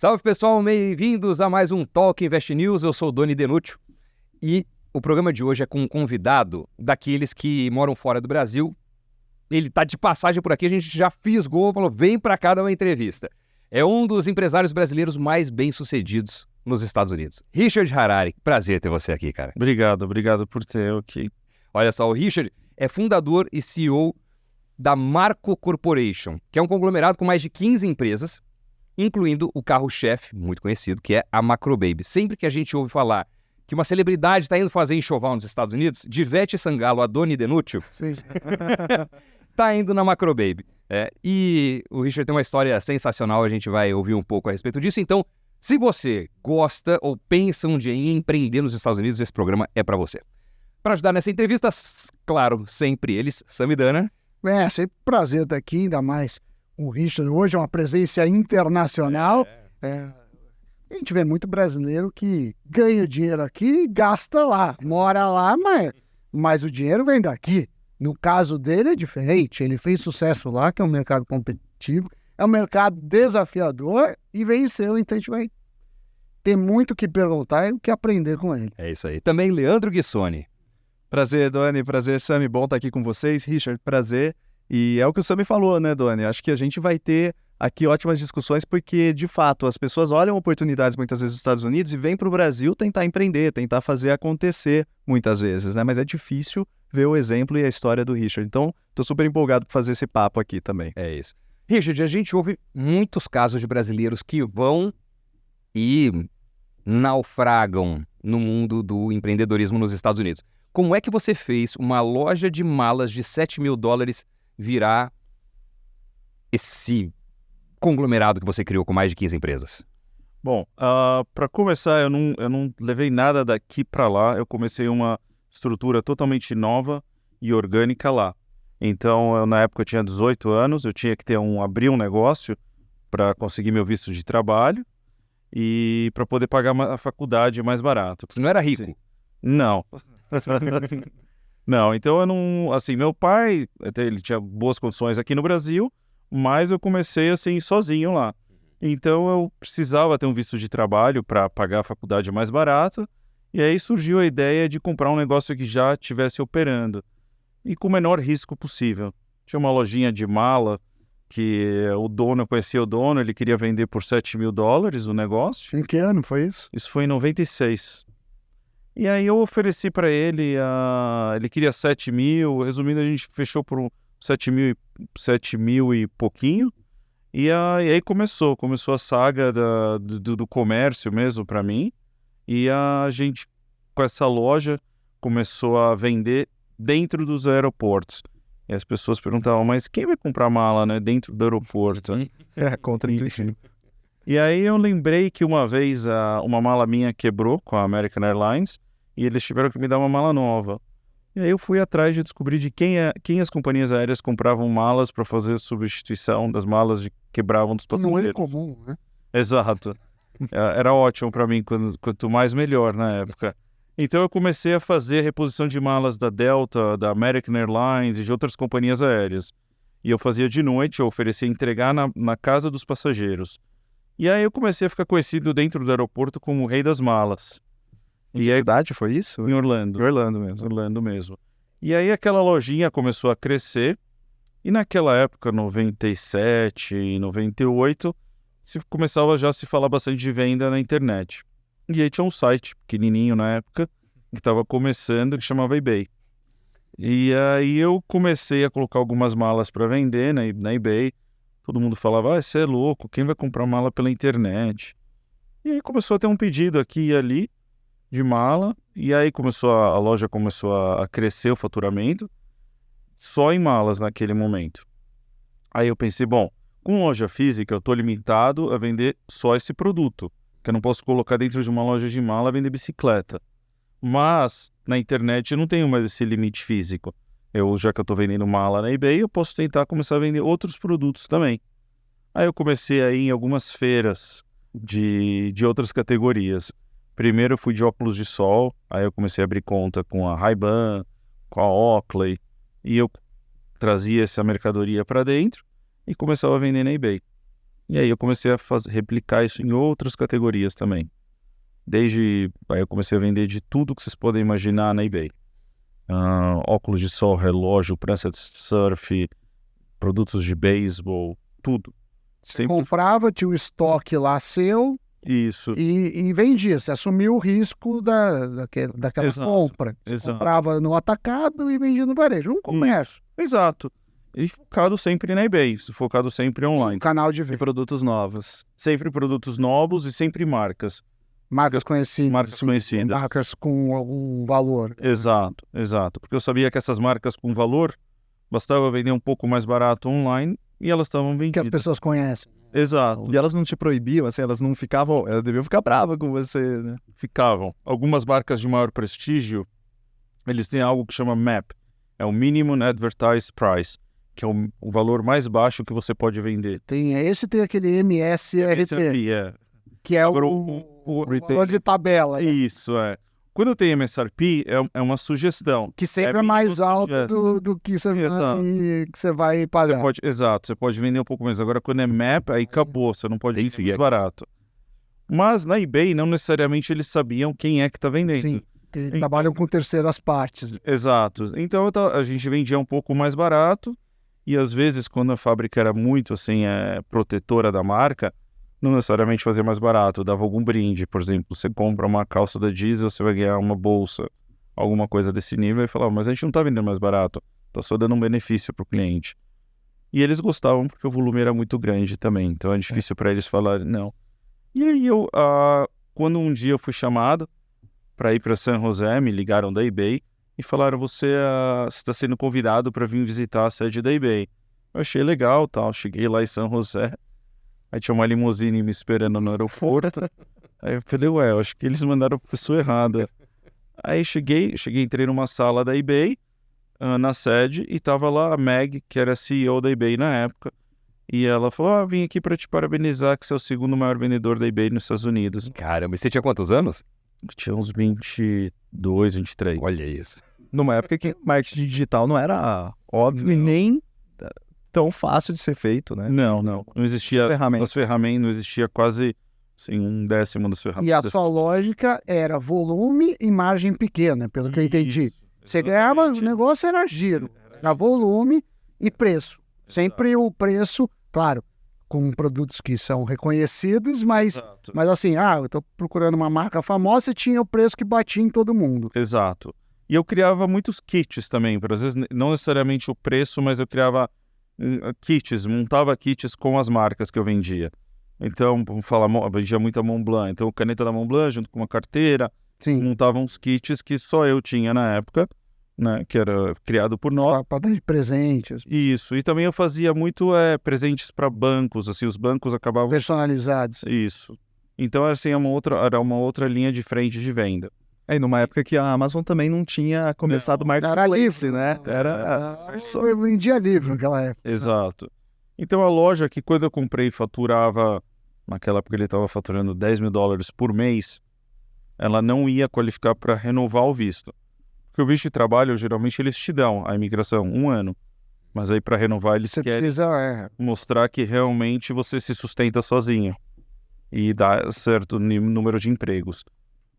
Salve pessoal, bem-vindos a mais um Talk Invest News. Eu sou o Doni Denútil e o programa de hoje é com um convidado daqueles que moram fora do Brasil. Ele tá de passagem por aqui, a gente já fisgou, falou, vem pra cá dar uma entrevista. É um dos empresários brasileiros mais bem-sucedidos nos Estados Unidos. Richard Harari, prazer ter você aqui, cara. Obrigado por ter eu aqui. Olha só, o Richard é fundador e CEO da Marco Corporation, que é um conglomerado com mais de 15 empresas, incluindo o carro-chefe, muito conhecido, que é a Macrobaby. Sempre que a gente ouve falar que uma celebridade está indo fazer enxoval nos Estados Unidos, de Ivete Sangalo a Doni Denútil, está indo na Macrobaby. E o Richard tem uma história sensacional, a gente vai ouvir um pouco a respeito disso. Então, se você gosta ou pensa um dia em empreender nos Estados Unidos, esse programa é para você. Para ajudar nessa entrevista, claro, sempre eles, Samidana. É sempre um prazer estar aqui, ainda mais o Richard. Hoje é uma presença internacional. A gente vê muito brasileiro que ganha dinheiro aqui e gasta lá. Mora lá, mas o dinheiro vem daqui. No caso dele é diferente. Ele fez sucesso lá, que é um mercado competitivo. É um mercado desafiador e venceu. Então a gente vai ter muito o que perguntar e o que aprender com ele. É isso aí. Também Leandro Guissoni. Prazer, Doni. Prazer, Sami. Bom estar aqui com vocês. Richard, prazer. E é o que o Sami falou, né, Doni? Acho que a gente vai ter aqui ótimas discussões porque, de fato, as pessoas olham oportunidades muitas vezes nos Estados Unidos e vêm para o Brasil tentar empreender, tentar fazer acontecer muitas vezes, né? Mas é difícil ver o exemplo e a história do Richard. Então, estou super empolgado por fazer esse papo aqui também. É isso. Richard, a gente ouve muitos casos de brasileiros que vão e naufragam no mundo do empreendedorismo nos Estados Unidos. Como é que você fez uma loja de malas de $7 mil virar esse conglomerado que você criou com mais de 15 empresas? Bom, para começar, eu não levei nada daqui para lá. Eu comecei uma estrutura totalmente nova e orgânica lá. Então, na época eu tinha 18 anos, eu tinha que abrir um negócio para conseguir meu visto de trabalho e para poder pagar a faculdade mais barato. Você não era rico? Sim. Não. Não, então eu não... Assim, meu pai, ele tinha boas condições aqui no Brasil, mas eu comecei assim sozinho lá. Então eu precisava ter um visto de trabalho para pagar a faculdade mais barata, e aí surgiu a ideia de comprar um negócio que já estivesse operando e com o menor risco possível. Tinha uma lojinha de mala que eu conhecia o dono, ele queria vender por $7 mil o negócio. Em que ano foi isso? Isso foi em 96. E aí eu ofereci para ele, ele queria 7 mil, resumindo a gente fechou por 7 mil e pouquinho, e aí começou a saga do comércio mesmo para mim, e a gente com essa loja começou a vender dentro dos aeroportos. E as pessoas perguntavam, mas quem vai comprar mala, né, dentro do aeroporto? Contra-intuitivo. E aí eu lembrei que uma vez uma mala minha quebrou com a American Airlines e eles tiveram que me dar uma mala nova. E aí eu fui atrás de descobrir de quem as companhias aéreas compravam malas para fazer a substituição das malas que quebravam dos passageiros. Não é comum, né? Exato. Era ótimo para mim, quanto mais melhor na época. Então eu comecei a fazer reposição de malas da Delta, da American Airlines e de outras companhias aéreas. E eu fazia de noite, eu oferecia entregar na casa dos passageiros. E aí eu comecei a ficar conhecido dentro do aeroporto como o rei das malas. Em que cidade foi isso? Em Orlando. Orlando mesmo. E aí aquela lojinha começou a crescer. E naquela época, 97 e 98, começava já a se falar bastante de venda na internet. E aí tinha um site pequenininho na época, que estava começando, que chamava eBay. E aí eu comecei a colocar algumas malas para vender na eBay. Todo mundo falava, você é louco, quem vai comprar mala pela internet? E aí começou a ter um pedido aqui e ali de mala, e aí a loja começou a crescer o faturamento, só em malas naquele momento. Aí eu pensei, bom, com loja física eu estou limitado a vender só esse produto, que eu não posso colocar dentro de uma loja de mala e vender bicicleta. Mas na internet eu não tenho mais esse limite físico. Já que eu estou vendendo mala na eBay, eu posso tentar começar a vender outros produtos também. Aí eu comecei a ir em algumas feiras de outras categorias. Primeiro eu fui de óculos de sol, aí eu comecei a abrir conta com a Ray-Ban, com a Oakley, e eu trazia essa mercadoria para dentro e começava a vender na eBay. E aí eu comecei a replicar isso em outras categorias também. Aí eu comecei a vender de tudo que vocês podem imaginar na eBay. Óculos de sol, relógio, prancha de surf, produtos de beisebol, tudo. Sempre Comprava, tinha o estoque lá seu isso. e vendia. Você assumiu o risco daquela Exato, compra. exato. Comprava no atacado e vendia no varejo. Um comércio. Exato. E focado sempre na eBay, focado sempre online. Canal de E venda. produtos novos. Sempre produtos novos e sempre marcas. Marcas conhecidas. Marcas conhecidas. Marcas com algum valor. Exato, exato. Porque eu sabia que essas marcas com valor, bastava vender um pouco mais barato online e elas estavam Que as vendidas. pessoas conhecem. Exato. E elas não te proibiam, assim, elas não ficavam... Elas deviam ficar bravas com você, né? Ficavam. Algumas marcas de maior prestígio, eles têm algo que chama MAP. É o Minimum Advertised Price, que é o valor mais baixo que você pode vender. Tem aquele MSRP, Esse aqui é. que é Agora, o valor de tabela, né? Isso, é. Quando tem MSRP, é uma sugestão. Que sempre é É mais mínimo alto suggest. do que Exato. você vai pagar. Exato, você pode vender um pouco menos. Agora, quando é MAP, aí acabou, você não pode Tem que vender seguir mais barato. Mas na eBay, não necessariamente eles sabiam quem é que está vendendo. Sim, eles trabalham com terceiras partes. Exato. Então a gente vendia um pouco mais barato e às vezes quando a fábrica era muito assim, protetora da marca, não necessariamente fazia mais barato, dava algum brinde. Por exemplo, você compra uma calça da Diesel, você vai ganhar uma bolsa, alguma coisa desse nível, e falava, mas a gente não tá vendendo mais barato, tá só dando um benefício pro cliente. E eles gostavam porque o volume era muito grande também, então é difícil para eles falarem não. E aí quando um dia eu fui chamado para ir para San José, me ligaram da eBay e falaram, você está sendo convidado para vir visitar a sede da eBay. Eu achei legal, tal, cheguei lá em San José, aí tinha uma limusine me esperando no aeroporto, aí eu falei, eu acho que eles mandaram a pessoa errada. Aí cheguei, entrei numa sala da eBay, na sede, e tava lá a Meg, que era a CEO da eBay na época, e ela falou, vim aqui para te parabenizar que você é o segundo maior vendedor da eBay nos Estados Unidos. Caramba, e você tinha quantos anos? Tinha uns 22, 23. Olha isso. Numa época que marketing digital não era óbvio e nem tão fácil de ser feito, né? Não existia Ferramenta. as ferramentas, não existia quase assim, 1/10 das ferramentas. E a sua lógica era volume e margem pequena, pelo que eu entendi. Você ganhava, o negócio era giro, era volume e preço. Sempre o preço, claro, com produtos que são reconhecidos, mas assim, eu estou procurando uma marca famosa e tinha o preço que batia em todo mundo. Exato. E eu criava muitos kits também, às vezes não necessariamente o preço, mas eu criava kits, montava kits com as marcas que eu vendia. Então, vamos falar, eu vendia muita Montblanc, então caneta da Montblanc junto com uma carteira, Sim, montava uns kits que só eu tinha na época, né, que era criado por nós. para dar de presentes, Isso, e também eu fazia muito presentes para bancos, assim, os bancos acabavam... personalizados. Isso. Então, assim, era uma outra linha de frente de venda. Aí numa época que a Amazon também não tinha começado o Era marketplace, livre, né? Eu vendia livro naquela época. Exato. Então, a loja que quando eu comprei faturava, naquela época ele estava faturando $10.000 por mês, ela não ia qualificar para renovar o visto. Porque o visto de trabalho, geralmente, eles te dão a imigração 1 ano. Mas aí, para renovar, eles Você querem precisa... mostrar que realmente você se sustenta sozinho e dá certo número de empregos.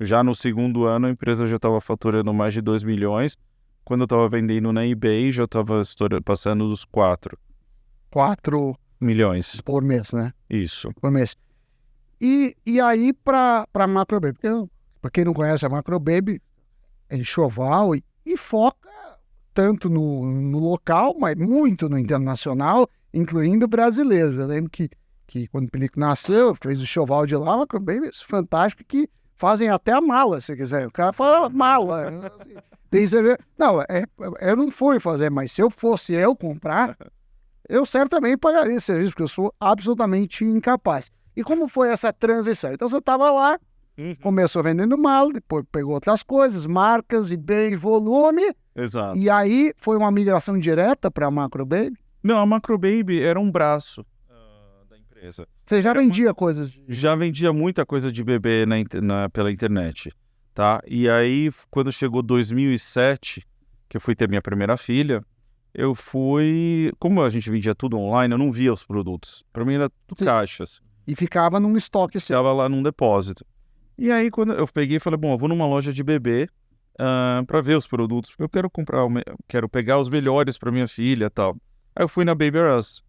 Já no segundo ano, a empresa já estava faturando mais de 2 milhões. Quando eu estava vendendo na eBay, já estava passando dos 4 milhões. por mês, né? Isso. Por mês. E aí, para Macro Baby, porque para quem não conhece a Macro Baby, é enxoval e foca tanto no local, mas muito no internacional, incluindo brasileiros. Eu lembro que quando o Pelico nasceu, fez o enxoval de lá, Macro Baby, fantástico, que fazem até a mala, se quiser. O cara fala mala. Não, eu não fui fazer, mas se eu fosse eu comprar, eu certamente pagaria esse serviço, porque eu sou absolutamente incapaz. E como foi essa transição? Então você estava lá, começou vendendo mala, depois pegou outras coisas, marcas, eBay, volume, Exato. e aí foi uma migração direta para a Macro Baby? Não, a Macro Baby era um braço da empresa. Você já vendia coisas? Já vendia muita coisa de bebê pela internet, tá? E aí, quando chegou 2007, que eu fui ter minha primeira filha, eu fui... Como a gente vendia tudo online, eu não via os produtos. Para mim era tudo Sim. caixas. E ficava num estoque seu. Ficava lá num depósito. E aí, quando eu peguei e falei, bom, eu vou numa loja de bebê para ver os produtos, porque eu quero comprar, quero pegar os melhores para minha filha e tal. Aí eu fui na Baby R Us.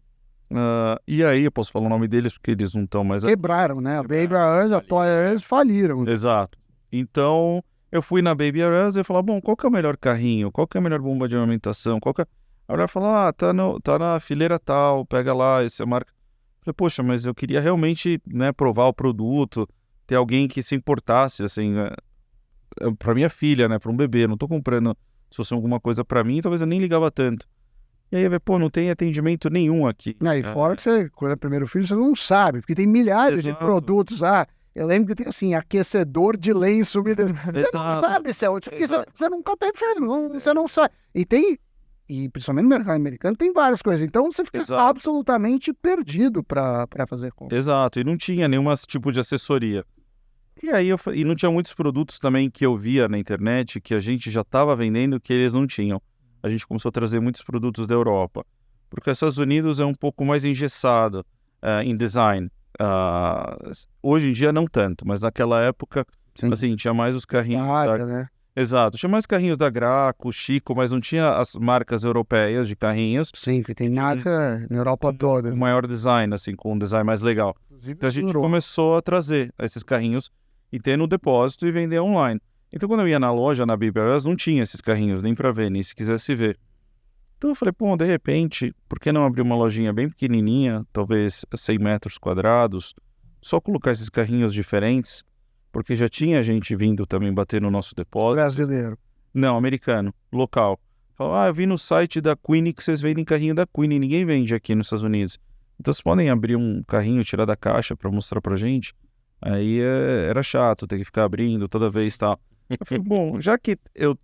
E aí, eu posso falar o nome deles, porque eles não estão mais... Quebraram, né? A Baby R Us, a Toy R Us faliram. Exato. Então, eu fui na Baby R Us e falei, bom, qual que é o melhor carrinho? Qual que é a melhor bomba de amamentação? Qual que é... A mulher falou, tá na fileira tal, pega lá, essa marca. Eu falei, poxa, mas eu queria realmente, né, provar o produto, ter alguém que se importasse, assim, pra minha filha, né, pra um bebê. Não tô comprando, se fosse alguma coisa pra mim, talvez eu nem ligava tanto. E aí, eu falei, pô, não tem atendimento nenhum aqui. E fora que você, quando é primeiro filho, você não sabe, porque tem milhares de Exato. produtos. Eu lembro que tem, assim, aquecedor de lenço umedecido. Você não Exato. sabe se é útil, porque você nunca tem feito, você não sabe. E principalmente no mercado americano, tem várias coisas. Então, você fica Exato. absolutamente perdido para fazer compra. Exato, e não tinha nenhum tipo de assessoria. E aí, e não tinha muitos produtos também que eu via na internet que a gente já estava vendendo que eles não tinham. A gente começou a trazer muitos produtos da Europa, porque os Estados Unidos é um pouco mais engessado em design. Hoje em dia não tanto, mas naquela época, Sim. assim, tinha mais os carrinhos... Né? Exato, tinha mais carrinhos da Graco, Chico, mas não tinha as marcas europeias de carrinhos. Sim, porque tem marca na Europa toda. O maior design, assim, com um design mais legal. Então a gente começou a trazer esses carrinhos e ter no depósito e vender online. Então quando eu ia na loja, na Baby R Us, não tinha esses carrinhos nem para ver, nem se quisesse ver. Então eu falei, pô, de repente, por que não abrir uma lojinha bem pequenininha, talvez 100 metros quadrados, só colocar esses carrinhos diferentes, porque já tinha gente vindo também bater no nosso depósito. Brasileiro. Não, americano, local. Falou, eu vi no site da Queen que vocês vendem carrinho da Queen e ninguém vende aqui nos Estados Unidos. Então vocês podem abrir um carrinho, tirar da caixa para mostrar pra gente? Aí era chato ter que ficar abrindo toda vez e tal. Eu falei, bom, já que eu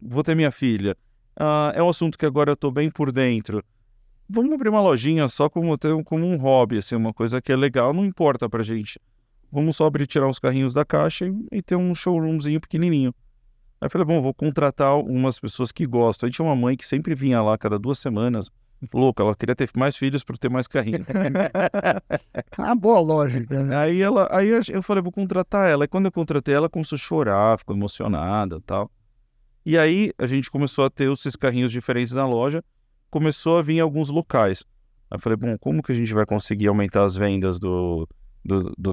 vou ter minha filha, é um assunto que agora eu tô bem por dentro, vamos abrir uma lojinha só como um hobby, assim, uma coisa que é legal, não importa pra gente. Vamos só abrir, tirar uns carrinhos da caixa e ter um showroomzinho pequenininho. Aí eu falei, bom, vou contratar umas pessoas que gostam. A gente tinha uma mãe que sempre vinha lá cada 2 semanas. Louca, ela queria ter mais filhos para ter mais carrinho. Boa lógica, né? Aí eu falei, vou contratar ela. E quando eu contratei ela, começou a chorar, ficou emocionada e tal. E aí a gente começou a ter esses carrinhos diferentes na loja. Começou a vir alguns locais. Aí eu falei, bom, como que a gente vai conseguir aumentar as vendas dos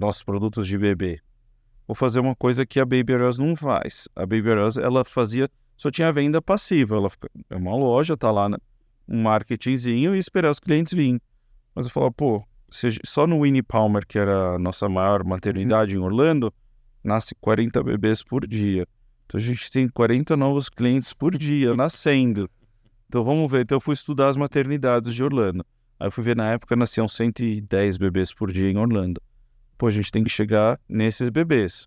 nossos produtos de bebê? Vou fazer uma coisa que a Baby R Us não faz. A Baby R Us, ela só tinha venda passiva. É uma loja, tá lá, né? Um marketingzinho e esperar os clientes virem. Mas eu falava, pô, só no Winnie Palmer, que era a nossa maior maternidade em Orlando, nasce 40 bebês por dia. Então a gente tem 40 novos clientes por dia nascendo. Então vamos ver. Então eu fui estudar as maternidades de Orlando. Aí eu fui ver, na época nasciam 110 bebês por dia em Orlando. Pô, a gente tem que chegar nesses bebês.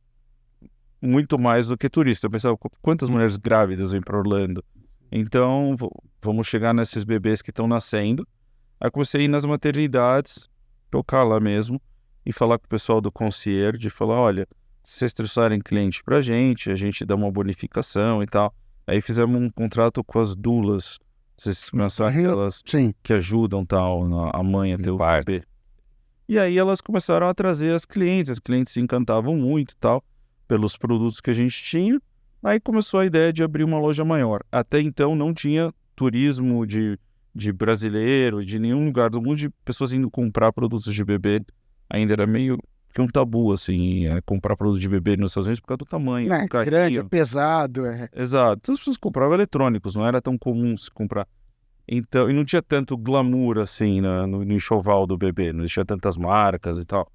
Muito mais do que turista. Eu pensava, quantas mulheres grávidas vêm para Orlando? Então, vamos chegar nesses bebês que estão nascendo. Aí comecei a ir nas maternidades, tocar lá mesmo, e falar com o pessoal do concierge, falar, olha, se vocês trouxerem cliente pra gente, a gente dá uma bonificação e tal. Aí fizemos um contrato com as doulas. Vocês conhecem aquelas Sim. que ajudam tal, a mãe a ter o bebê. E aí elas começaram a trazer as clientes se encantavam muito e tal, pelos produtos que a gente tinha. Aí começou a ideia de abrir uma loja maior. Até então não tinha turismo de brasileiro, de nenhum lugar do mundo, de pessoas indo comprar produtos de bebê. Ainda era meio que um tabu, assim, comprar produto de bebê nos Estados Unidos por causa do tamanho. do carrinho. Grande, pesado. Exato. Então as pessoas compravam eletrônicos, não era tão comum se comprar. Então, e não tinha tanto glamour, assim, no enxoval do bebê, não tinha tantas marcas e tal.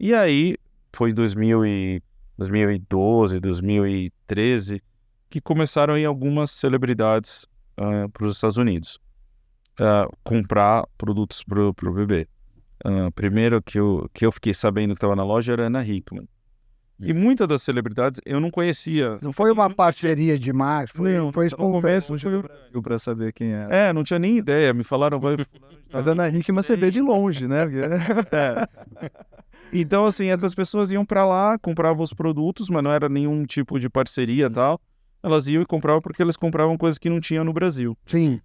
E aí, foi em 2012, 2013, que começaram a ir algumas celebridades para os Estados Unidos comprar produtos pro bebê. Primeiro que eu fiquei sabendo que estava na loja era a Ana Hickman. E muitas das celebridades eu não conhecia. Não foi uma parceria de marketing, foi no começo Foi pra saber quem era. não tinha nem ideia. Me falaram... Mas a Ana Hickman você vê de longe, né? Então, assim, essas pessoas iam pra lá, compravam os produtos, mas não era nenhum tipo de parceria e tal. Elas iam e compravam porque eles compravam coisas que não tinha no Brasil. Sim.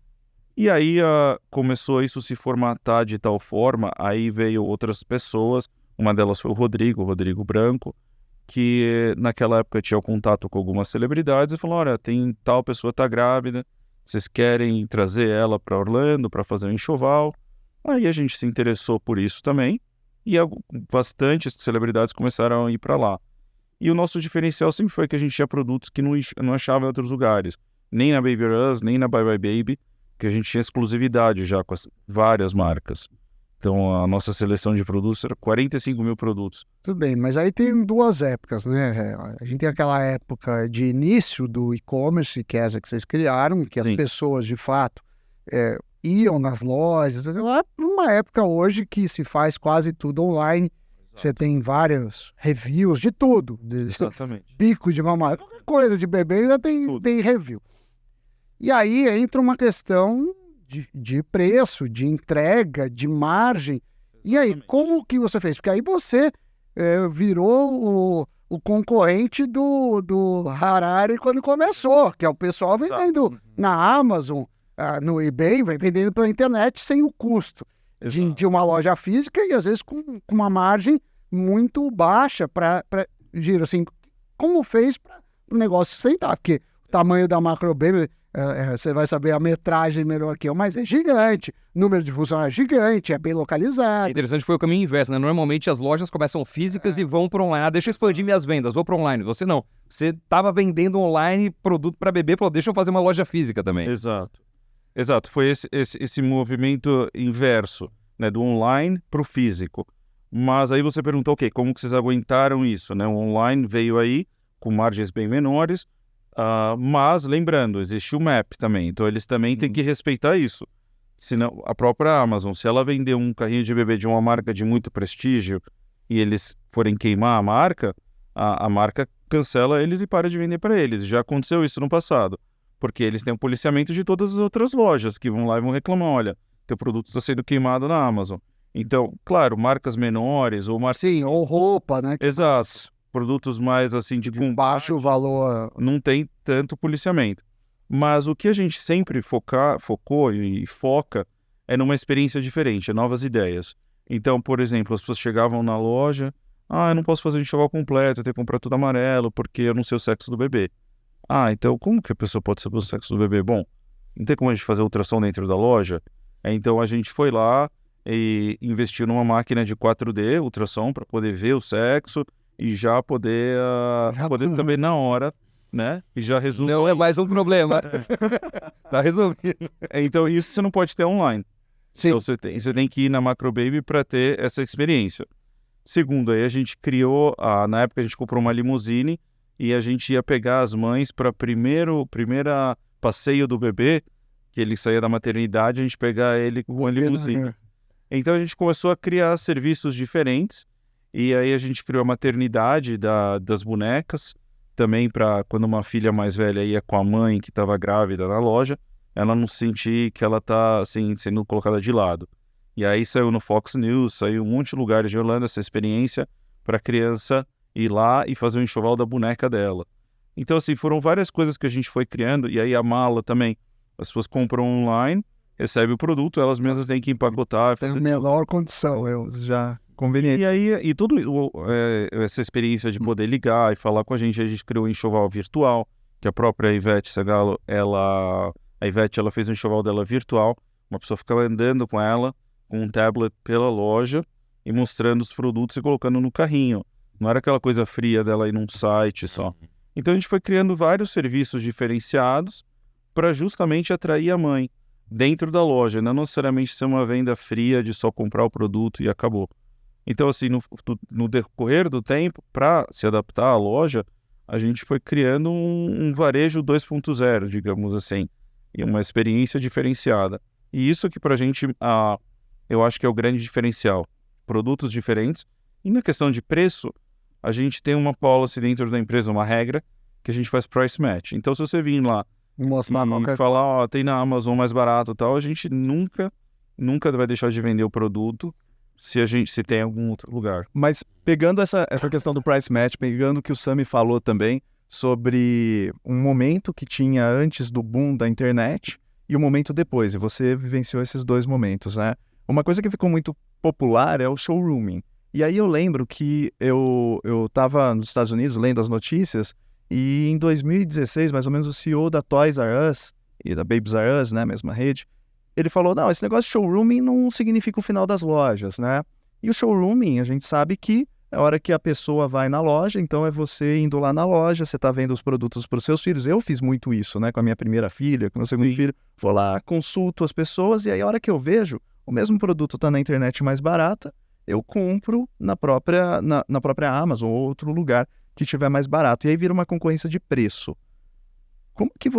E aí começou isso se formatar de tal forma, aí veio outras pessoas, uma delas foi o Rodrigo Branco, que naquela época tinha contato com algumas celebridades e falou, olha, tem tal pessoa tá grávida, vocês querem trazer ela para Orlando para fazer um enxoval? Aí a gente se interessou por isso também e bastantes celebridades começaram a ir para lá. E o nosso diferencial sempre foi que a gente tinha produtos que não achava em outros lugares, nem na Baby R Us, nem na Bye Bye Baby, que a gente tinha exclusividade já com várias marcas. Então, a nossa seleção de produtos era 45 mil produtos. Tudo bem, mas aí tem duas épocas, né? A gente tem aquela época de início do e-commerce, que é essa que vocês criaram, que as Sim. pessoas, de fato, iam nas lojas. Lá, uma época hoje que se faz quase tudo online. Você tem vários reviews de tudo. Exatamente. Bico de mamãe, qualquer coisa de bebê ainda tem review. E aí entra uma questão de preço, de entrega, de margem. E aí, como que você fez? Porque aí você virou o concorrente do Harari quando começou, que é o pessoal vendendo na Amazon, no eBay, vai vendendo pela internet sem o custo de uma loja física e às vezes com uma margem muito baixa para giro. Assim, como fez para o negócio sentar? Porque o tamanho da Macro Baby, você vai saber a metragem melhor que eu, mas é gigante, número de funcionários é gigante, é bem localizado. Interessante, foi o caminho inverso, né? Normalmente as lojas começam físicas e vão para online. Deixa eu expandir minhas vendas, vou para online. Você não. Você estava vendendo online produto para bebê, falou, deixa eu fazer uma loja física também. Exato. Foi esse movimento inverso, né? Do online para o físico. Mas aí você perguntou, ok, como que vocês aguentaram isso, né? O online veio aí com margens bem menores, mas lembrando, existe o MAP também, então eles também têm que respeitar isso. Senão, a própria Amazon, se ela vender um carrinho de bebê de uma marca de muito prestígio e eles forem queimar a marca cancela eles e para de vender para eles. Já aconteceu isso no passado, porque eles têm um policiamento de todas as outras lojas que vão lá e vão reclamar, olha, teu produto está sendo queimado na Amazon. Então, claro, marcas menores ou marcas... Sim, ou roupa, né? Exato. Produtos mais assim de baixo valor. Não tem tanto policiamento. Mas o que a gente sempre focou e foca é numa experiência diferente, novas ideias. Então, por exemplo, as pessoas chegavam na loja, eu não posso fazer um enxoval completo, eu tenho que comprar tudo amarelo porque eu não sei o sexo do bebê. Então como que a pessoa pode saber o sexo do bebê? Bom, não tem como a gente fazer ultrassom dentro da loja? Então a gente foi lá e investiu numa máquina de 4D, ultrassom, para poder ver o sexo e já poder saber na hora, né? E já resolver. Não é mais um problema. Tá resolvido. Então isso você não pode ter online. Sim. Então você tem que ir na Macro Baby para ter essa experiência. Segundo, aí a gente criou, na época a gente comprou uma limusine e a gente ia pegar as mães para primeira passeio do bebê, que ele saía da maternidade, a gente pegar ele com a limusine. Então a gente começou a criar serviços diferentes e aí a gente criou a maternidade das bonecas, também para quando uma filha mais velha ia com a mãe que estava grávida na loja, ela não sentir que ela está assim, sendo colocada de lado. E aí saiu no Fox News, saiu um monte de lugares de Orlando essa experiência para a criança ir lá e fazer o enxoval da boneca dela. Então assim, foram várias coisas que a gente foi criando, e aí a mala também. As pessoas compram online, recebem o produto, elas mesmas têm que empacotar. Tem a menor condição, já conveniente. E aí, essa experiência de poder ligar e falar com a gente criou um enxoval virtual, que a própria Ivete Sangalo, a Ivete, ela fez um enxoval dela virtual, uma pessoa ficava andando com ela, com um tablet pela loja, e mostrando os produtos e colocando no carrinho. Não era aquela coisa fria dela ir num site só. Então a gente foi criando vários serviços diferenciados para justamente atrair a mãe dentro da loja, não necessariamente ser uma venda fria de só comprar o produto e acabou. Então, assim, no decorrer do tempo, para se adaptar à loja, a gente foi criando um varejo 2.0, digamos assim, e uma experiência diferenciada. E isso que para a gente, eu acho que é o grande diferencial. Produtos diferentes. E na questão de preço, a gente tem uma policy dentro da empresa, uma regra, que a gente faz price match. Então, se você vir lá e falar, tem na Amazon mais barato e tal, a gente nunca vai deixar de vender o produto se tem algum outro lugar. Mas pegando essa questão do price match, pegando o que o Sami falou também sobre um momento que tinha antes do boom da internet e o momento depois, e você vivenciou esses 2 momentos, né? Uma coisa que ficou muito popular é o showrooming. E aí eu lembro que eu estava nos Estados Unidos lendo as notícias, e em 2016, mais ou menos, o CEO da Toys R Us e da Babies R Us, né, mesma rede, ele falou, não, esse negócio de showrooming não significa o final das lojas, né? E o showrooming, a gente sabe que é a hora que a pessoa vai na loja, então é você indo lá na loja, você está vendo os produtos para os seus filhos. Eu fiz muito isso, né, com a minha primeira filha, com o meu segundo filho. Vou lá, consulto as pessoas, e aí a hora que eu vejo, o mesmo produto está na internet mais barata, eu compro na própria Amazon ou outro lugar que tiver mais barato. E aí vira uma concorrência de preço. Como que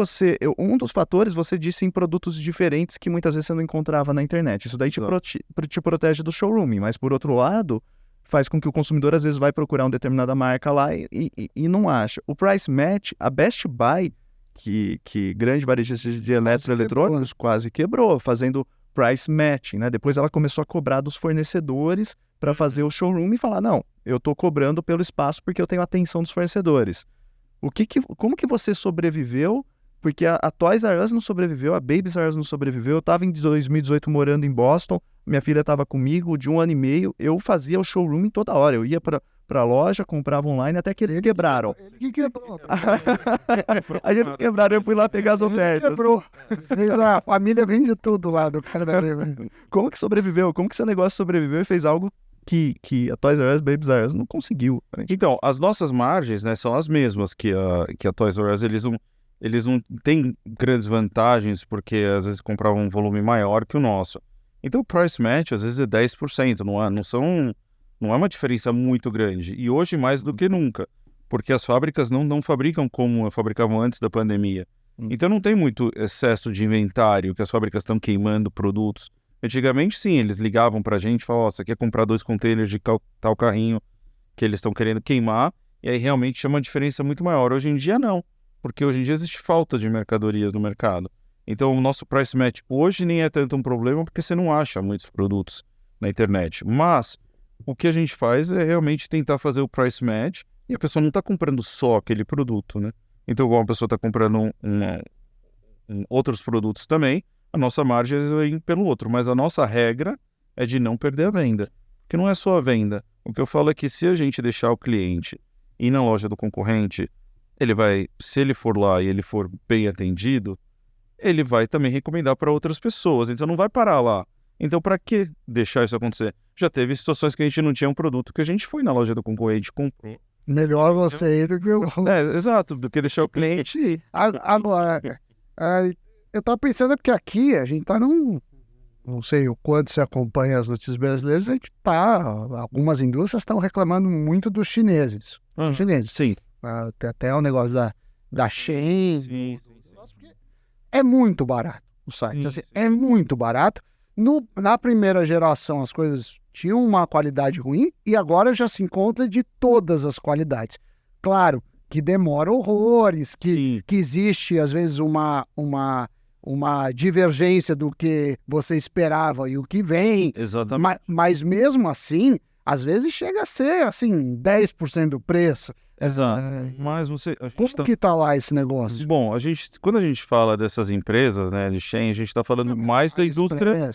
um dos fatores, você disse em produtos diferentes que muitas vezes você não encontrava na internet. Isso daí te protege do showrooming, mas por outro lado, faz com que o consumidor às vezes vai procurar uma determinada marca lá e não acha. O Price Match, a Best Buy, que grande varejista de eletroeletrônicos, quase quebrou, fazendo Price Matching, né? Depois ela começou a cobrar dos fornecedores para fazer o showroom e falar, não, eu estou cobrando pelo espaço porque eu tenho a atenção dos fornecedores. Como que você sobreviveu? Porque a Toys R Us não sobreviveu, a Babies R Us não sobreviveu. Eu estava em 2018 morando em Boston, minha filha estava comigo de 1 ano e meio, eu fazia o showroom toda hora, eu ia para a loja, comprava online, até que eles quebraram. Ele que quebrou. Aí eles quebraram, eu fui lá pegar as ofertas. Quebrou. A família vende tudo lá do cara da Como que sobreviveu? Como que seu negócio sobreviveu e fez algo que a Toys R Us, Babies R Us não conseguiu? Então, as nossas margens, né, são as mesmas que a Toys R Us. Eles não têm grandes vantagens porque às vezes compravam um volume maior que o nosso. Então o price match às vezes é 10%, não é uma diferença muito grande. E hoje mais do que nunca, porque as fábricas não fabricam como fabricavam antes da pandemia. Então não tem muito excesso de inventário, que as fábricas estão queimando produtos. Antigamente sim, eles ligavam pra gente e falavam, você quer comprar 2 containers de tal carrinho que eles estão querendo queimar, e aí realmente chama uma diferença muito maior. Hoje em dia não, porque hoje em dia existe falta de mercadorias no mercado. Então o nosso price match hoje nem é tanto um problema, porque você não acha muitos produtos na internet. Mas o que a gente faz é realmente tentar fazer o price match, e a pessoa não está comprando só aquele produto, né? Então, igual a pessoa está comprando outros produtos também, a nossa margem vem pelo outro. Mas a nossa regra é de não perder a venda. Porque não é só a venda. O que eu falo é que se a gente deixar o cliente ir na loja do concorrente, se ele for lá e ele for bem atendido, ele vai também recomendar para outras pessoas. Então não vai parar lá. Então para que deixar isso acontecer? Já teve situações que a gente não tinha um produto que a gente foi na loja do concorrente e comprou. Melhor você ir do que eu. Exato, do que deixar o cliente ir. Agora, eu estava pensando porque aqui a gente está não sei o quanto você acompanha as notícias brasileiras, a gente algumas indústrias estão reclamando muito dos chineses. Sim. Tem até o negócio da Shein. Sim. É muito barato o site. Sim, assim, sim. É muito barato. Na primeira geração as coisas tinham uma qualidade ruim e agora já se encontra de todas as qualidades. Claro que demora horrores, que existe às vezes uma divergência do que você esperava e o que vem. Exatamente. Mas mesmo assim, às vezes chega a ser assim 10% do preço. Exato. Mas Como que tá lá esse negócio? Bom, quando a gente fala dessas empresas, né, de Shein, a gente está falando mais da indústria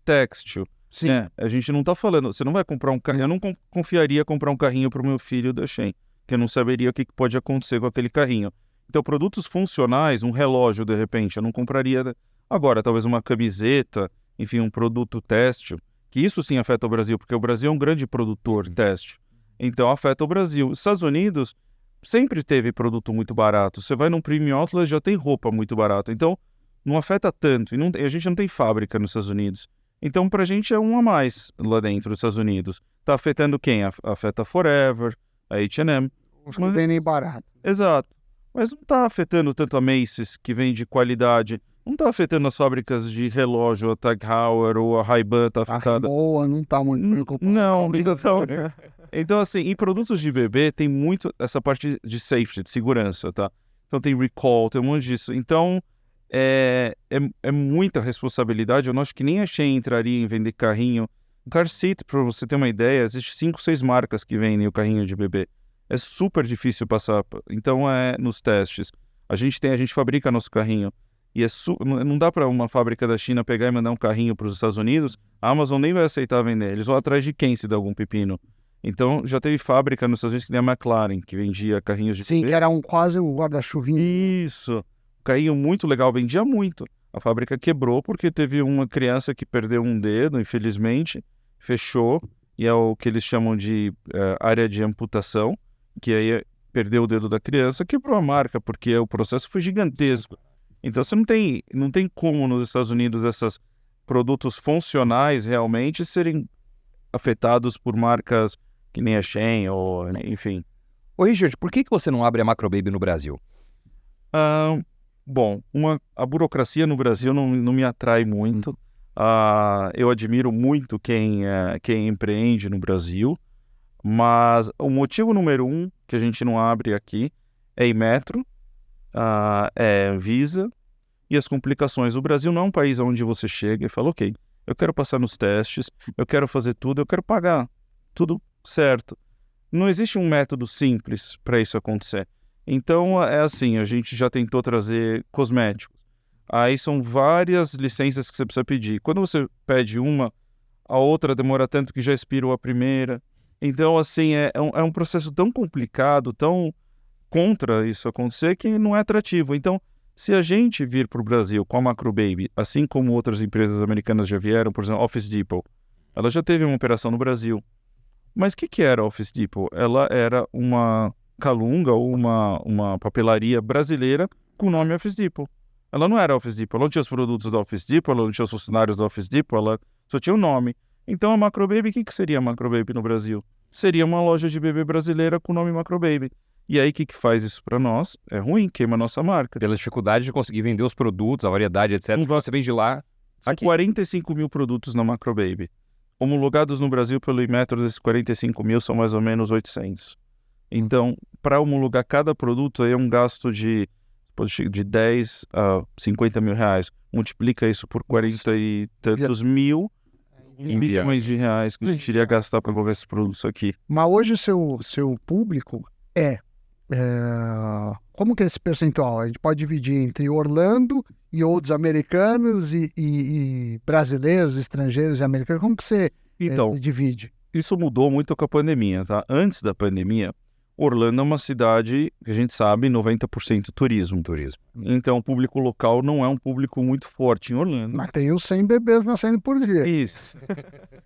têxtil. Sim. Né? A gente não está falando... Você não vai comprar um carrinho... Eu não confiaria comprar um carrinho para o meu filho da Shein, que eu não saberia o que pode acontecer com aquele carrinho. Então, produtos funcionais, um relógio, de repente, eu não compraria... Agora, talvez uma camiseta, enfim, um produto têxtil, que isso sim afeta o Brasil, porque o Brasil é um grande produtor têxtil. Então, afeta o Brasil. Os Estados Unidos sempre teve produto muito barato. Você vai num Premium Outlet, já tem roupa muito barata. Então, não afeta tanto. E a gente não tem fábrica nos Estados Unidos. Então, pra gente é um a mais lá dentro dos Estados Unidos. Tá afetando quem? Afeta a Forever, a H&M. Não vem nem barato. Exato. Mas não tá afetando tanto a Macy's, que vem de qualidade. Não tá afetando as fábricas de relógio, a Tag Heuer ou a Ray-Ban tá afetada. Boa, não tá muito preocupado. Não. Então, assim, em produtos de bebê tem muito essa parte de safety, de segurança, tá? Então tem recall, tem um monte disso. Então, é muita responsabilidade. Eu não acho que nem a Shein entraria em vender carrinho. O car seat, pra você ter uma ideia, existe 5, 6 marcas que vendem o carrinho de bebê. É super difícil passar. Então, nos testes. A gente fabrica nosso carrinho. e não dá para uma fábrica da China pegar e mandar um carrinho para os Estados Unidos, a Amazon nem vai aceitar vender. Eles vão atrás de quem se der algum pepino? Então, já teve fábrica nos Estados Unidos que nem a McLaren, que vendia carrinhos de Sim, bebê. que era quase um guarda-chuvinho. Isso. Carrinho muito legal, vendia muito. A fábrica quebrou porque teve uma criança que perdeu um dedo, infelizmente, fechou, e é o que eles chamam de área de amputação, que aí perdeu o dedo da criança, quebrou a marca, porque o processo foi gigantesco. Então você não tem como nos Estados Unidos esses produtos funcionais realmente serem afetados por marcas que nem a Shein, ou enfim. Ô, Richard, por que você não abre a Macrobaby no Brasil? Bom, a burocracia no Brasil não me atrai muito. Eu admiro muito quem empreende no Brasil, mas o motivo número 1 que a gente não abre aqui é Inmetro, é Visa e as complicações. O Brasil não é um país onde você chega e fala, ok, eu quero passar nos testes, eu quero fazer tudo, eu quero pagar tudo certo. Não existe um método simples para isso acontecer. Então, é assim, a gente já tentou trazer cosméticos. Aí são várias licenças que você precisa pedir. Quando você pede uma, a outra demora tanto que já expirou a primeira. Então, assim, é um processo tão complicado, tão contra isso acontecer, que não é atrativo. Então, se a gente vir para o Brasil com a Macrobaby, assim como outras empresas americanas já vieram, por exemplo, Office Depot, ela já teve uma operação no Brasil. Mas o que era a Office Depot? Ela era uma calunga ou uma papelaria brasileira com o nome Office Depot. Ela não era Office Depot, ela não tinha os produtos da Office Depot, ela não tinha os funcionários da Office Depot, ela só tinha o nome. Então a Macrobaby, o que seria a Macrobaby no Brasil? Seria uma loja de bebê brasileira com o nome Macrobaby. E aí o que faz isso para nós? É ruim, queima a nossa marca. Pela dificuldade de conseguir vender os produtos, a variedade, etc. Você vende lá. São 45 mil produtos na Macrobaby. Homologados no Brasil pelo Inmetro, desses 45 mil são mais ou menos 800. Então, para homologar cada produto, aí é um gasto de 10 a 50 mil reais. Multiplica isso por 40 e tantos milhões de reais que a gente iria gastar para colocar esses produtos aqui. Mas hoje o seu público como que é esse percentual? A gente pode dividir entre Orlando e outros americanos e brasileiros, estrangeiros e americanos. Como que você divide? Isso mudou muito com a pandemia, tá? Antes da pandemia, Orlando é uma cidade que a gente sabe 90% turismo. Então o público local não é um público muito forte em Orlando. Mas tem os 100 bebês nascendo por dia. Isso.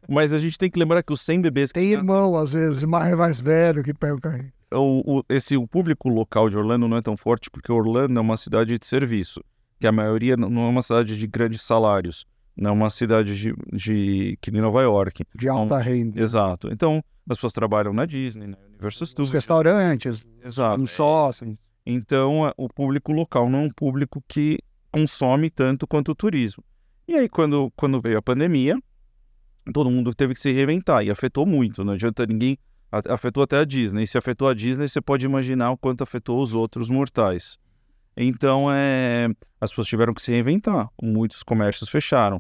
Mas a gente tem que lembrar que os 100 bebês... Tem irmão, às vezes, mais velho que pega o carrinho. O público local de Orlando não é tão forte porque Orlando é uma cidade de serviço, que a maioria não é uma cidade de grandes salários, não é uma cidade que nem Nova York. De alta renda. Exato. Então, as pessoas trabalham na Disney, na Universal Studios. Os restaurantes, exato. Os sócios. Então, o público local não é um público que consome tanto quanto o turismo. E aí, quando veio a pandemia, todo mundo teve que se reinventar e afetou muito, não adianta ninguém... Afetou até a Disney. Se afetou a Disney, você pode imaginar o quanto afetou os outros mortais. Então, as pessoas tiveram que se reinventar. Muitos comércios fecharam.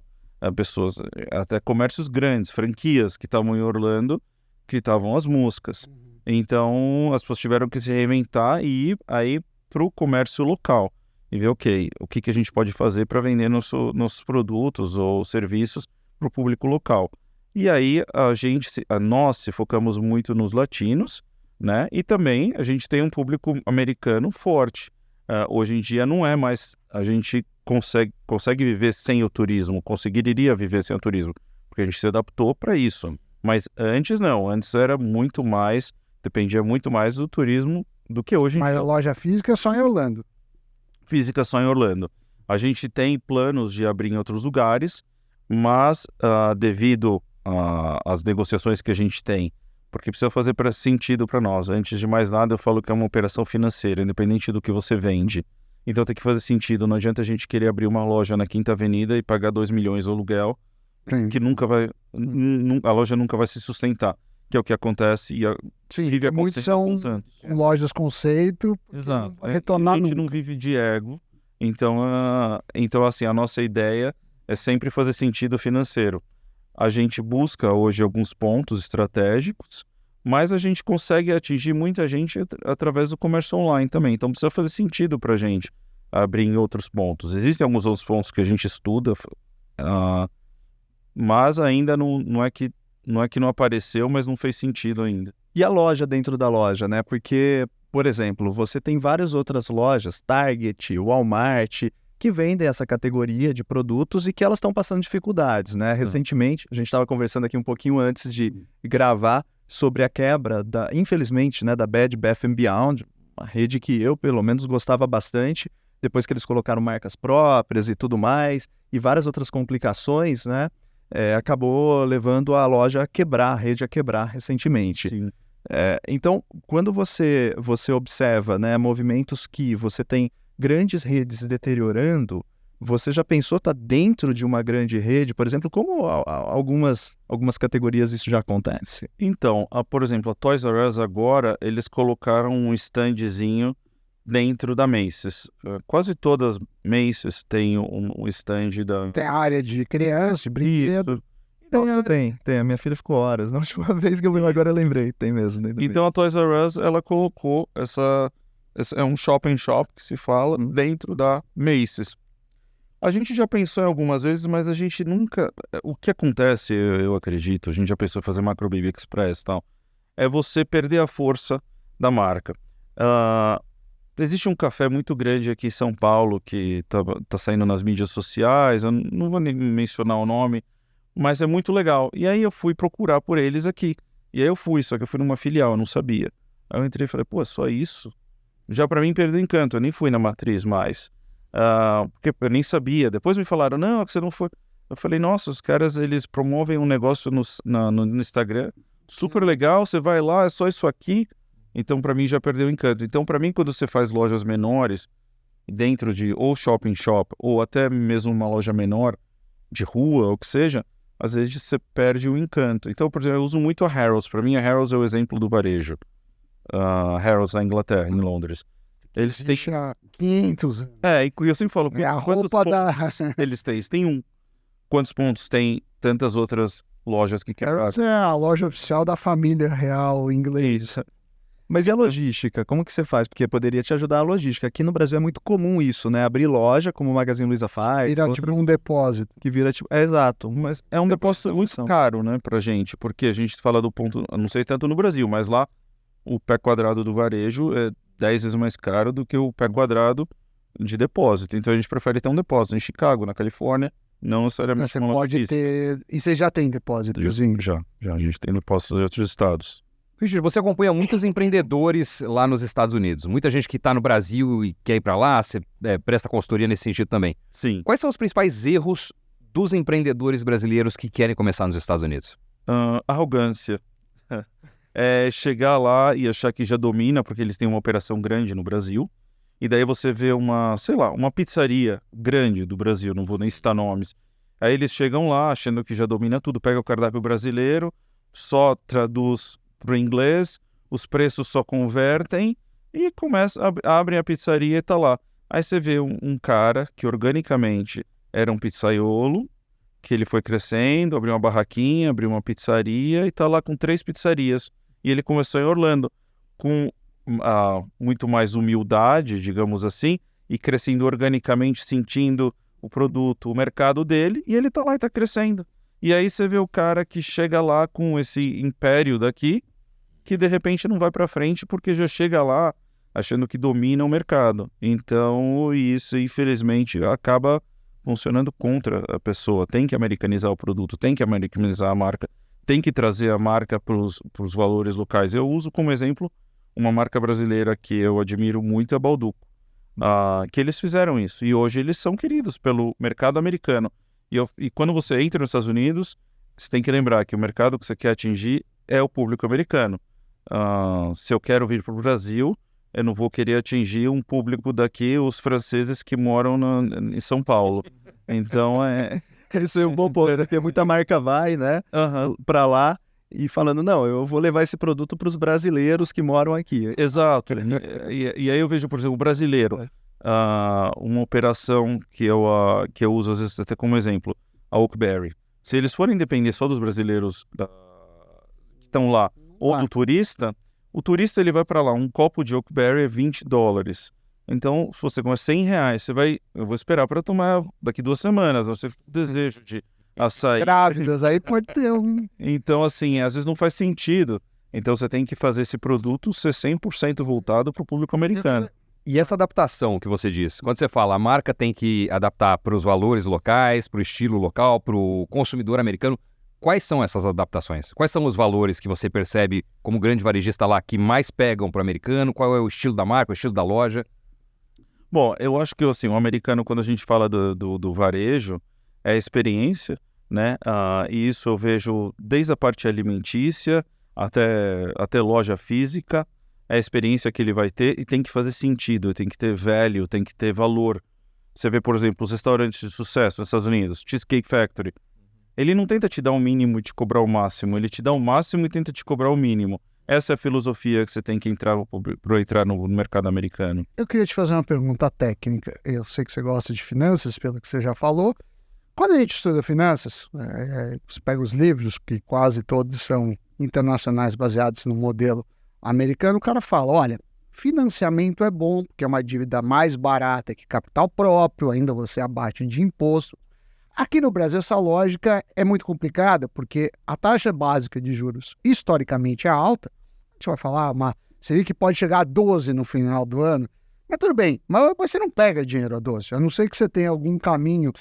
Até comércios grandes, franquias que estavam em Orlando, que estavam as moscas. Então, as pessoas tiveram que se reinventar e ir aí para o comércio local. E ver, ok, o que a gente pode fazer para vender nossos produtos ou serviços para o público local. E aí nós se focamos muito nos latinos, né? E também a gente tem um público americano forte. Hoje em dia não é mais, a gente consegue viver sem o turismo, conseguiria viver sem o turismo, porque a gente se adaptou para isso. Mas antes não, antes era muito mais, dependia muito mais do turismo do que hoje em dia. Mas a loja física é só em Orlando. Física só em Orlando. A gente tem planos de abrir em outros lugares, mas devido as negociações que a gente tem, porque precisa fazer sentido para nós. Antes de mais nada, eu falo que é uma operação financeira, independente do que você vende. Então tem que fazer sentido. Não adianta a gente querer abrir uma loja na Quinta Avenida e pagar 2 milhões de aluguel, que a loja nunca vai se sustentar, que é o que acontece. Muitos são lojas conceito. Exato. Retornar a gente não vive de ego. Então, assim, a nossa ideia é sempre fazer sentido financeiro. A gente busca hoje alguns pontos estratégicos, mas a gente consegue atingir muita gente através do comércio online também. Então precisa fazer sentido para a gente. abrir em outros pontos. Existem alguns outros pontos que a gente estuda, mas ainda não é que não apareceu, mas não fez sentido ainda. E a loja dentro da loja, né? Porque, por exemplo, você tem várias outras lojas, Target, Walmart, que vendem essa categoria de produtos e que elas estão passando dificuldades, né? Recentemente, a gente estava conversando aqui um pouquinho antes de gravar sobre a quebra, infelizmente, né, da Bed Bath & Beyond, uma rede que eu, pelo menos, gostava bastante, depois que eles colocaram marcas próprias e tudo mais, e várias outras complicações, né? Acabou levando a loja a quebrar, a rede a quebrar recentemente. Então, quando você observa, né, movimentos que você tem grandes redes deteriorando, você já pensou estar dentro de uma grande rede? Por exemplo, como algumas categorias isso já acontece? Então, por exemplo, a Toys R Us agora, eles colocaram um standzinho dentro da Macy's. Quase todas as Macy's têm um stand da... Tem a área de criança, de brinquedo. Tem. A minha filha ficou horas. Na última vez que eu vi agora eu lembrei. Tem mesmo. Então a Toys R Us, ela colocou é um shop que se fala dentro da Macy's. A gente já pensou em algumas vezes, mas a gente nunca... O que acontece, eu acredito, a gente já pensou em fazer Macro Baby Express e tal, é você perder a força da marca. Existe um café muito grande aqui em São Paulo que tá saindo nas mídias sociais, eu não vou nem mencionar o nome, mas é muito legal. E aí eu fui procurar por eles aqui. E aí só que eu fui numa filial, eu não sabia. Aí eu entrei e falei, pô, é só isso? Já pra mim perdeu o encanto, eu nem fui na matriz mais. Porque eu nem sabia. Depois me falaram, não, é que você não foi. Eu falei, nossa, os caras, eles promovem um negócio no Instagram, super legal, você vai lá, é só isso aqui. Então, pra mim, já perdeu o encanto. Então, pra mim, quando você faz lojas menores, dentro de ou shopping shop, ou até mesmo uma loja menor, de rua, ou o que seja, às vezes você perde o encanto. Então, por exemplo, eu uso muito a Harrods. Pra mim, a Harrods é o exemplo do varejo. Harrods na Inglaterra, em Londres. Eles têm... 500. E eu sempre falo, É a quantos roupa pontos eles têm? Eles têm um. Quantos pontos tem tantas outras lojas que querem? Harrods é a loja oficial da família real inglesa. Mas e a logística? Como que você faz? Porque poderia te ajudar a logística. Aqui no Brasil é muito comum isso, né? Abrir loja, como o Magazine Luiza faz. Vira tipo um depósito. Que vira tipo... exato. Mas é um depósito muito caro, né, pra gente. Porque a gente fala do ponto... Não sei tanto no Brasil, mas lá o pé quadrado do varejo é 10 vezes mais caro do que o pé quadrado de depósito. Então a gente prefere ter um depósito em Chicago, na Califórnia, não necessariamente Você uma pode logística. ter... E você já tem depósito? Já. A gente tem depósitos em outros estados. Richard, você acompanha muitos empreendedores lá nos Estados Unidos. Muita gente que está no Brasil e quer ir para lá, você presta consultoria nesse sentido também. Sim. Quais são os principais erros dos empreendedores brasileiros que querem começar nos Estados Unidos? Arrogância. É chegar lá e achar que já domina, porque eles têm uma operação grande no Brasil. E daí você vê uma pizzaria grande do Brasil, não vou nem citar nomes. Aí eles chegam lá achando que já domina tudo, pega o cardápio brasileiro, só traduz para o inglês, os preços só convertem e abrem a pizzaria e tá lá. Aí você vê um cara que organicamente era um pizzaiolo, que ele foi crescendo, abriu uma barraquinha, abriu uma pizzaria e tá lá com 3 pizzarias. E ele começou em Orlando com muito mais humildade, digamos assim, e crescendo organicamente, sentindo o produto, o mercado dele, e ele tá lá e tá crescendo. E aí você vê o cara que chega lá com esse império daqui, que de repente não vai para frente porque já chega lá achando que domina o mercado. Então, isso infelizmente acaba funcionando contra a pessoa. Tem que americanizar o produto, tem que americanizar a marca, tem que trazer a marca para os valores locais. Eu uso como exemplo uma marca brasileira que eu admiro muito, a Balduco, que eles fizeram isso. E hoje eles são queridos pelo mercado americano. E quando você entra nos Estados Unidos, você tem que lembrar que o mercado que você quer atingir é o público americano. Se eu quero vir para o Brasil, eu não vou querer atingir um público daqui, os franceses que moram em São Paulo. Então, esse é um bom ponto, porque muita marca vai, né, para lá e falando, não, eu vou levar esse produto para os brasileiros que moram aqui. Exato. E aí eu vejo, por exemplo, o brasileiro, uma operação que eu uso às vezes até como exemplo, a Oakberry. Se eles forem depender só dos brasileiros que estão lá, ou do turista, o turista ele vai para lá, um copo de Oakberry é $20. Então, se você começa R$100, eu vou esperar para tomar daqui 2 semanas. Você tem desejo de açaí. Grávidas, aí pode ter um... Então, assim, às vezes não faz sentido. Então, você tem que fazer esse produto ser 100% voltado para o público americano. E essa adaptação que você disse, quando você fala a marca tem que adaptar para os valores locais, para o estilo local, para o consumidor americano, quais são essas adaptações? Quais são os valores que você percebe como grande varejista lá que mais pegam para o americano? Qual é o estilo da marca, o estilo da loja? Bom, eu acho que assim, o americano, quando a gente fala do varejo, é a experiência, né? E isso eu vejo desde a parte alimentícia até loja física, é a experiência que ele vai ter e tem que fazer sentido, tem que ter value, tem que ter valor. Você vê, por exemplo, os restaurantes de sucesso nos Estados Unidos, Cheesecake Factory, ele não tenta te dar o mínimo e te cobrar o máximo, ele te dá o máximo e tenta te cobrar o mínimo. Essa é a filosofia que você tem que entrar para entrar no mercado americano. Eu queria te fazer uma pergunta técnica. Eu sei que você gosta de finanças, pelo que você já falou. Quando a gente estuda finanças, você pega os livros, que quase todos são internacionais, baseados no modelo americano, o cara fala, olha, financiamento é bom, porque é uma dívida mais barata que capital próprio, ainda você abate de imposto. Aqui no Brasil, essa lógica é muito complicada, porque a taxa básica de juros historicamente é alta. A gente vai falar, uma Selic pode chegar a 12 no final do ano. Mas tudo bem, mas você não pega dinheiro a 12, a não ser que você tenha algum caminho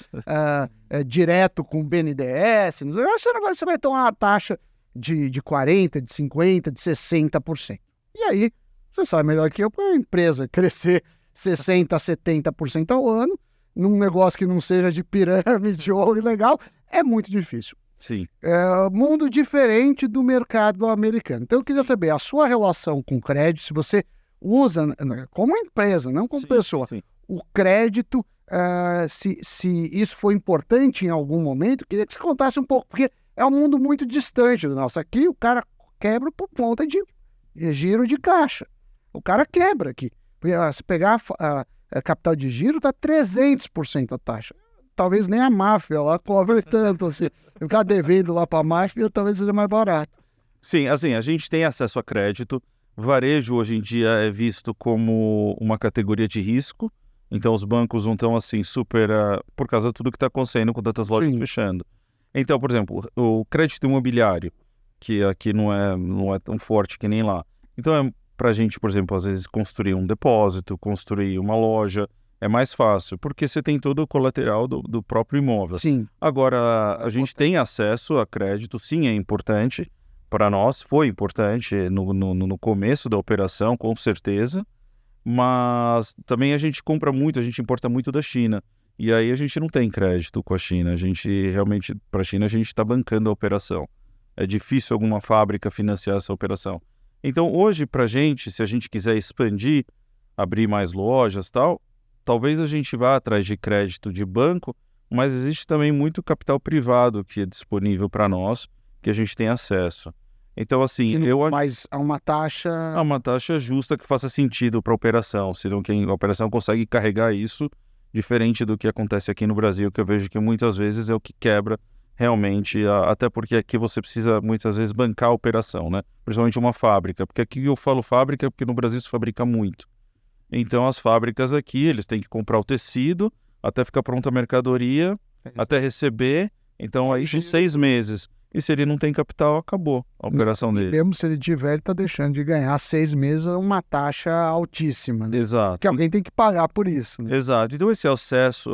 direto com o BNDES. Você vai ter uma taxa de 40%, de 50%, de 60%. E aí, você sabe melhor que eu, para a empresa crescer 60%, 70% ao ano, num negócio que não seja de pirâmide ou ilegal, é muito difícil. Sim. É mundo diferente do mercado americano. Então eu queria saber a sua relação com crédito, se você usa como empresa, não como pessoa, o crédito, se isso foi importante em algum momento. Queria que você contasse um pouco, porque é um mundo muito distante do nosso. Aqui o cara quebra por conta de giro de caixa. O cara quebra aqui. Se pegar capital de giro, está 300% a taxa. Talvez nem a máfia lá cobre tanto. Assim. Ficar devendo lá para a máfia, talvez seja mais barato. Sim, assim, a gente tem acesso a crédito. Varejo, hoje em dia, é visto como uma categoria de risco. Então, os bancos não estão, assim, super... por causa de tudo que está acontecendo com tantas lojas fechando. Então, por exemplo, o crédito imobiliário, que aqui não é tão forte que nem lá. Então, para a gente, por exemplo, às vezes construir um depósito, construir uma loja, é mais fácil, porque você tem todo o colateral do próprio imóvel. Sim. Agora, a gente tem acesso a crédito, sim, é importante para nós, foi importante no começo da operação, com certeza, mas também a gente compra muito, a gente importa muito da China, e aí a gente não tem crédito com a China, a gente realmente, para a China, a gente está bancando a operação. É difícil alguma fábrica financiar essa operação. Então, hoje, para a gente, se a gente quiser expandir, abrir mais lojas e tal, talvez a gente vá atrás de crédito de banco, mas existe também muito capital privado que é disponível para nós, que a gente tem acesso. Então, assim, Mas há uma taxa... Há uma taxa justa que faça sentido para a operação, senão quem a operação consegue carregar isso, diferente do que acontece aqui no Brasil, que eu vejo que muitas vezes é o que quebra realmente, até porque aqui você precisa muitas vezes bancar a operação, né? Principalmente uma fábrica, porque aqui eu falo fábrica porque no Brasil se fabrica muito. Então as fábricas aqui, eles têm que comprar o tecido, até ficar pronta a mercadoria, até receber, então aí são 6 meses. E se ele não tem capital, acabou a operação dele. Mesmo se ele tiver, ele está deixando de ganhar 6 meses uma taxa altíssima. Né? Exato. Que alguém tem que pagar por isso. Né? Exato. Então esse acesso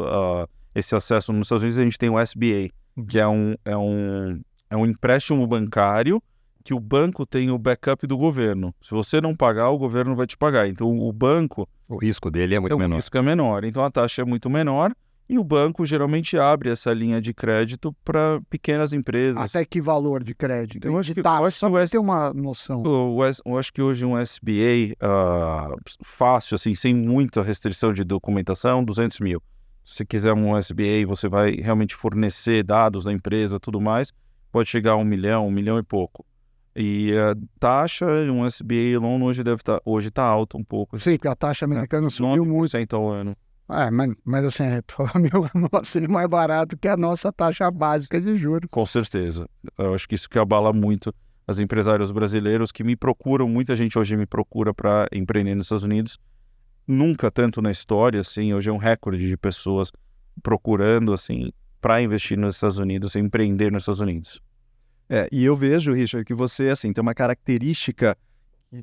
nos Estados Unidos, a gente tem o SBA, que é um empréstimo bancário que o banco tem o backup do governo. Se você não pagar, o governo vai te pagar. Então o banco... O risco dele é muito menor. O risco é menor. Então a taxa é muito menor e o banco geralmente abre essa linha de crédito para pequenas empresas. Até que valor de crédito? Eu acho que só para ter uma noção. Eu acho que hoje um SBA fácil, assim, sem muita restrição de documentação, 200 mil. Se quiser um SBA, você vai realmente fornecer dados da empresa, tudo mais, pode chegar a 1 milhão e pouco. E a taxa, um SBA loan hoje está alta um pouco. Sim, porque a taxa americana subiu muito. 9% ao ano. Mas assim, é mais barato que a nossa taxa básica de juros. Com certeza. Eu acho que isso que abala muito os empresários brasileiros que me procuram, muita gente hoje me procura para empreender nos Estados Unidos. nunca tanto na história, assim, hoje é um recorde de pessoas procurando, assim, para investir nos Estados Unidos, empreender nos Estados Unidos. E eu vejo, Richard, que você, assim, tem uma característica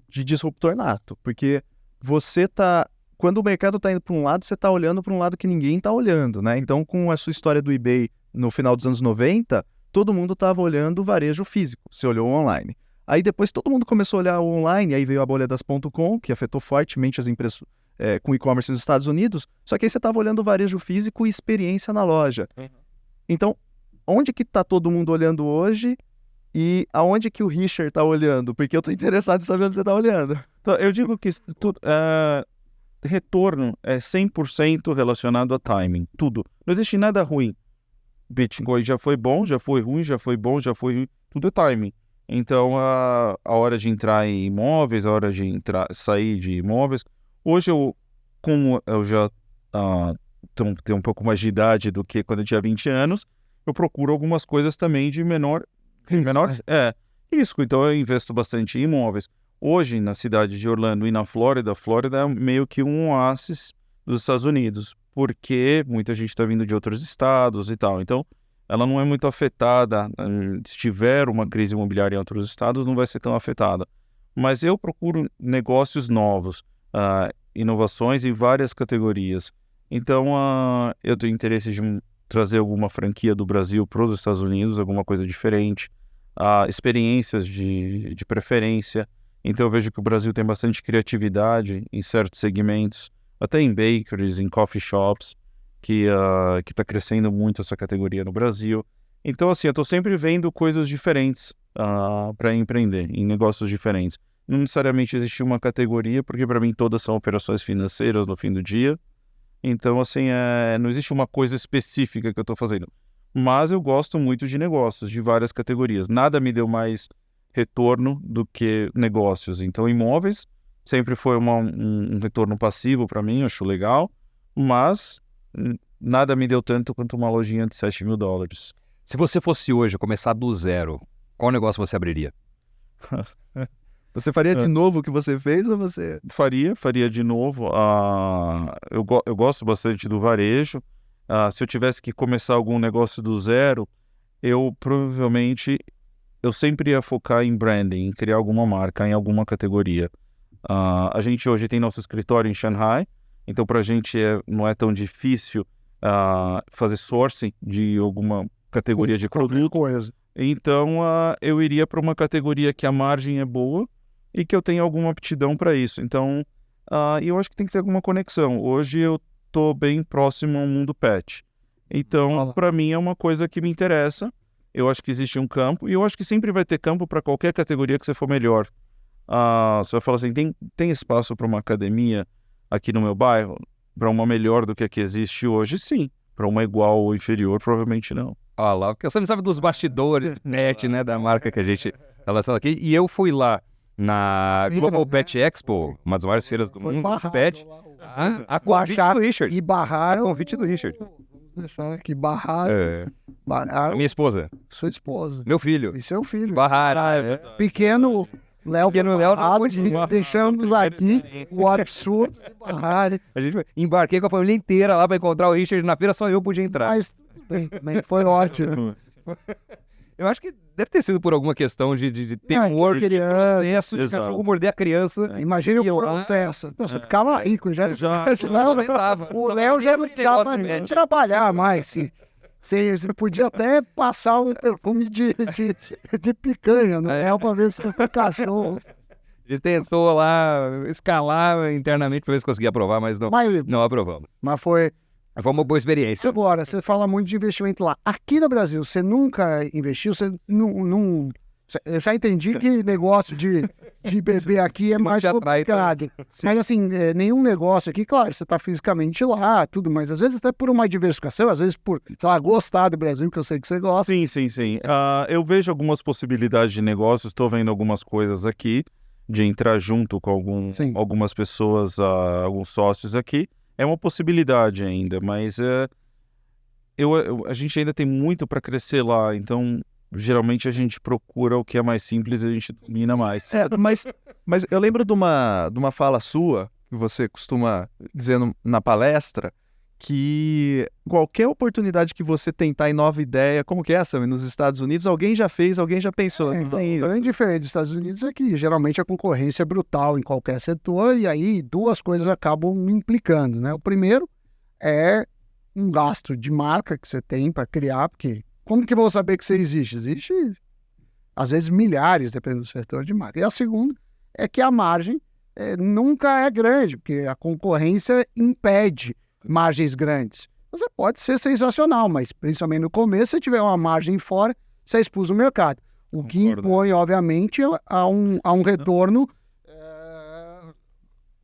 de disruptor nato, porque você tá... Quando o mercado está indo para um lado, você está olhando para um lado que ninguém está olhando, né? Então, com a sua história do eBay no final dos anos 90, todo mundo estava olhando o varejo físico, você olhou o online. Aí depois todo mundo começou a olhar o online, aí veio a bolha das .com, que afetou fortemente as empresas com e-commerce nos Estados Unidos, só que aí você estava olhando o varejo físico e experiência na loja. Então, onde que está todo mundo olhando hoje e aonde que o Richard está olhando? Porque eu estou interessado em saber onde você está olhando. Então, eu digo que retorno é 100% relacionado a timing, tudo. Não existe nada ruim. Bitcoin já foi bom, já foi ruim, já foi bom, já foi ruim, tudo é timing. Então, a hora de entrar em imóveis, a hora de sair de imóveis. Hoje, como eu já tenho um pouco mais de idade do que quando eu tinha 20 anos, eu procuro algumas coisas também de menor risco. Então, eu investo bastante em imóveis. Hoje, na cidade de Orlando e na Flórida é meio que um oásis dos Estados Unidos, porque muita gente está vindo de outros estados e tal. Então, ela não é muito afetada. Se tiver uma crise imobiliária em outros estados, não vai ser tão afetada. Mas eu procuro negócios novos, inovações em várias categorias. Então, eu tenho interesse de trazer alguma franquia do Brasil para os Estados Unidos, alguma coisa diferente, experiências de preferência. Então, eu vejo que o Brasil tem bastante criatividade em certos segmentos, até em bakeries, em coffee shops, que está crescendo muito essa categoria no Brasil. Então, assim, eu estou sempre vendo coisas diferentes para empreender, em negócios diferentes. Não necessariamente existe uma categoria, porque para mim todas são operações financeiras no fim do dia. Então, assim, não existe uma coisa específica que eu estou fazendo. Mas eu gosto muito de negócios, de várias categorias. Nada me deu mais retorno do que negócios. Então, imóveis sempre foi um retorno passivo para mim, acho legal. Mas nada me deu tanto quanto uma lojinha de $7.000. Se você fosse hoje começar do zero, qual negócio você abriria? Você faria de novo o que você fez ou você... Faria de novo. Eu gosto bastante do varejo. Se eu tivesse que começar algum negócio do zero, eu sempre ia focar em branding, em criar alguma marca, em alguma categoria. A gente hoje tem nosso escritório em Shanghai, então para a gente não é tão difícil fazer sourcing de alguma categoria de produto. Então eu iria para uma categoria que a margem é boa e que eu tenho alguma aptidão para isso. Então, eu acho que tem que ter alguma conexão. Hoje eu estou bem próximo ao mundo pet. Então, para mim é uma coisa que me interessa. Eu acho que existe um campo, e eu acho que sempre vai ter campo para qualquer categoria que você for melhor. Você vai falar assim, tem espaço para uma academia aqui no meu bairro? Para uma melhor do que a que existe hoje? Sim. Para uma igual ou inferior, provavelmente não. Olha lá, porque você não sabe dos bastidores pet, né, da marca que a gente está lançando aqui. E eu fui lá na Global Pet Expo, uma das maiores feiras do mundo, pet, a convite do Richard. E barraram... A convite do Richard. Vamos deixar aqui, barraram... A minha esposa. Sua esposa. Meu filho. E seu filho. Barraram. Pequeno Léo, não deixamos aqui o absurdo de barrar. A gente embarquei com a família inteira lá para encontrar o Richard na feira, só eu podia entrar. Mas tudo bem, também foi ótimo. Eu acho que deve ter sido por alguma questão de temor, de processo, de cachorro morder a criança. Imagine o processo. Você ficava rico, já. O Léo já não precisava nem trabalhar mais. Você podia até passar um perfume de picanha no Léo para ver se o cachorro... Ele tentou lá escalar internamente para ver se conseguia aprovar, mas não aprovamos. Mas foi uma boa experiência. Agora, você fala muito de investimento lá. Aqui no Brasil, você nunca investiu? Você não... Eu já entendi que negócio de bebê aqui é mais complicado. Mas assim, nenhum negócio aqui, claro, você está fisicamente lá, tudo, mas às vezes até por uma diversificação, às vezes por, sei lá, gostar do Brasil, que eu sei que você gosta. Sim. Eu vejo algumas possibilidades de negócios, estou vendo algumas coisas aqui, de entrar junto com algumas pessoas, alguns sócios aqui. É uma possibilidade ainda, mas a gente ainda tem muito para crescer lá, então... Geralmente a gente procura o que é mais simples e a gente domina mais. Mas eu lembro de uma fala sua, que você costuma dizer na palestra, que qualquer oportunidade que você tentar em nova ideia, como que é, Sam? Nos Estados Unidos, alguém já fez, alguém já pensou. Não tem isso. O diferente dos Estados Unidos é que geralmente a concorrência é brutal em qualquer setor e aí duas coisas acabam implicando, né? O primeiro é um gasto de marca que você tem para criar, porque como que vão saber que você existe? Existe, às vezes, milhares, dependendo do setor de marca. E a segunda é que a margem nunca é grande, porque a concorrência impede margens grandes. Você pode ser sensacional, mas principalmente no começo, se tiver uma margem fora, você expulsa o mercado. O que impõe, obviamente, a um retorno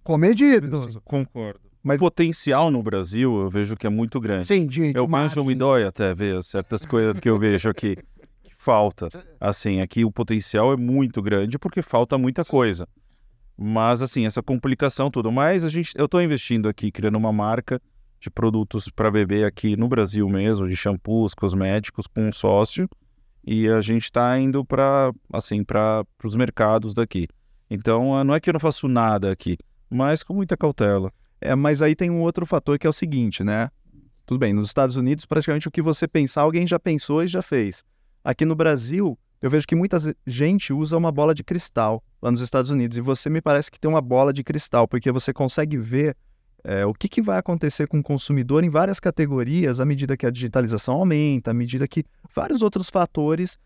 comedido. Assim. Concordo. Mas o potencial no Brasil, eu vejo que é muito grande. Sim, eu vejo, me dói até ver certas coisas que eu vejo aqui que falta. Assim, aqui o potencial é muito grande porque falta muita coisa. Mas, assim, essa complicação tudo. Mas eu estou investindo aqui, criando uma marca de produtos para bebê aqui no Brasil mesmo, de shampoos, cosméticos, com um sócio. E a gente está indo para os mercados daqui. Então, não é que eu não faço nada aqui, mas com muita cautela. Mas aí tem um outro fator que é o seguinte, né? Tudo bem, nos Estados Unidos, praticamente o que você pensar, alguém já pensou e já fez. Aqui no Brasil, eu vejo que muita gente usa uma bola de cristal lá nos Estados Unidos. E você me parece que tem uma bola de cristal, porque você consegue ver o que vai acontecer com o consumidor em várias categorias à medida que a digitalização aumenta, à medida que vários outros fatores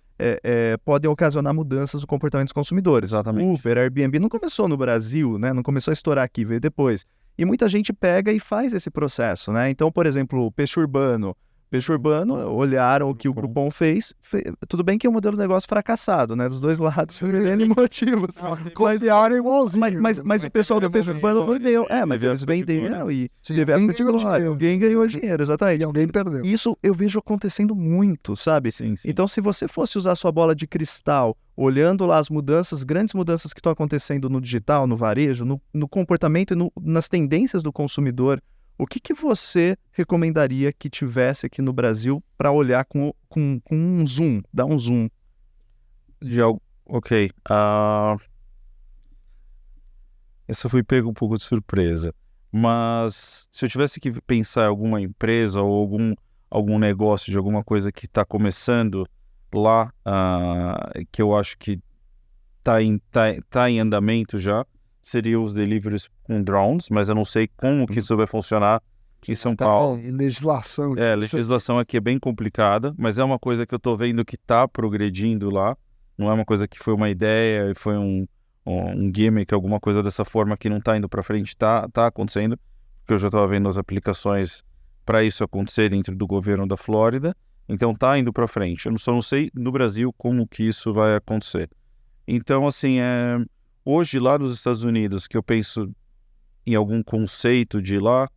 podem ocasionar mudanças no comportamento dos consumidores. Exatamente. Uber, Airbnb não começou no Brasil, né? Não começou a estourar aqui, veio depois. E muita gente pega e faz esse processo, né? Então, por exemplo, o Peixe Urbano, olharam o que o Groupon fez. Tudo bem que é um modelo de negócio fracassado, né? Dos dois lados, por N motivos. Copiaram igualzinho. Mas o pessoal do Peixe Urbano vendeu. Mas eles venderam e tiveram alguém ganhou dinheiro, exatamente. E alguém perdeu. Isso eu vejo acontecendo muito, sabe? Sim. Então, se você fosse usar sua bola de cristal, olhando lá as mudanças, grandes mudanças que estão acontecendo no digital, no varejo, no comportamento e nas tendências do consumidor, o que você recomendaria que tivesse aqui no Brasil para olhar com um zoom, dar um zoom? Ok. Essa foi pego um pouco de surpresa. Mas se eu tivesse que pensar em alguma empresa ou algum negócio de alguma coisa que está começando lá, que eu acho que está em andamento já, seriam os deliveries com drones, mas eu não sei como que isso vai funcionar em São Paulo. Legislação. Legislação aqui é bem complicada, mas é uma coisa que eu estou vendo que está progredindo lá. Não é uma coisa que foi uma ideia e foi um gimmick, alguma coisa dessa forma que não está indo para frente, está acontecendo, porque eu já estava vendo as aplicações para isso acontecer dentro do governo da Flórida, então está indo para frente. Eu só não sei no Brasil como que isso vai acontecer. Então, assim, hoje lá nos Estados Unidos, que eu penso em algum conceito de lá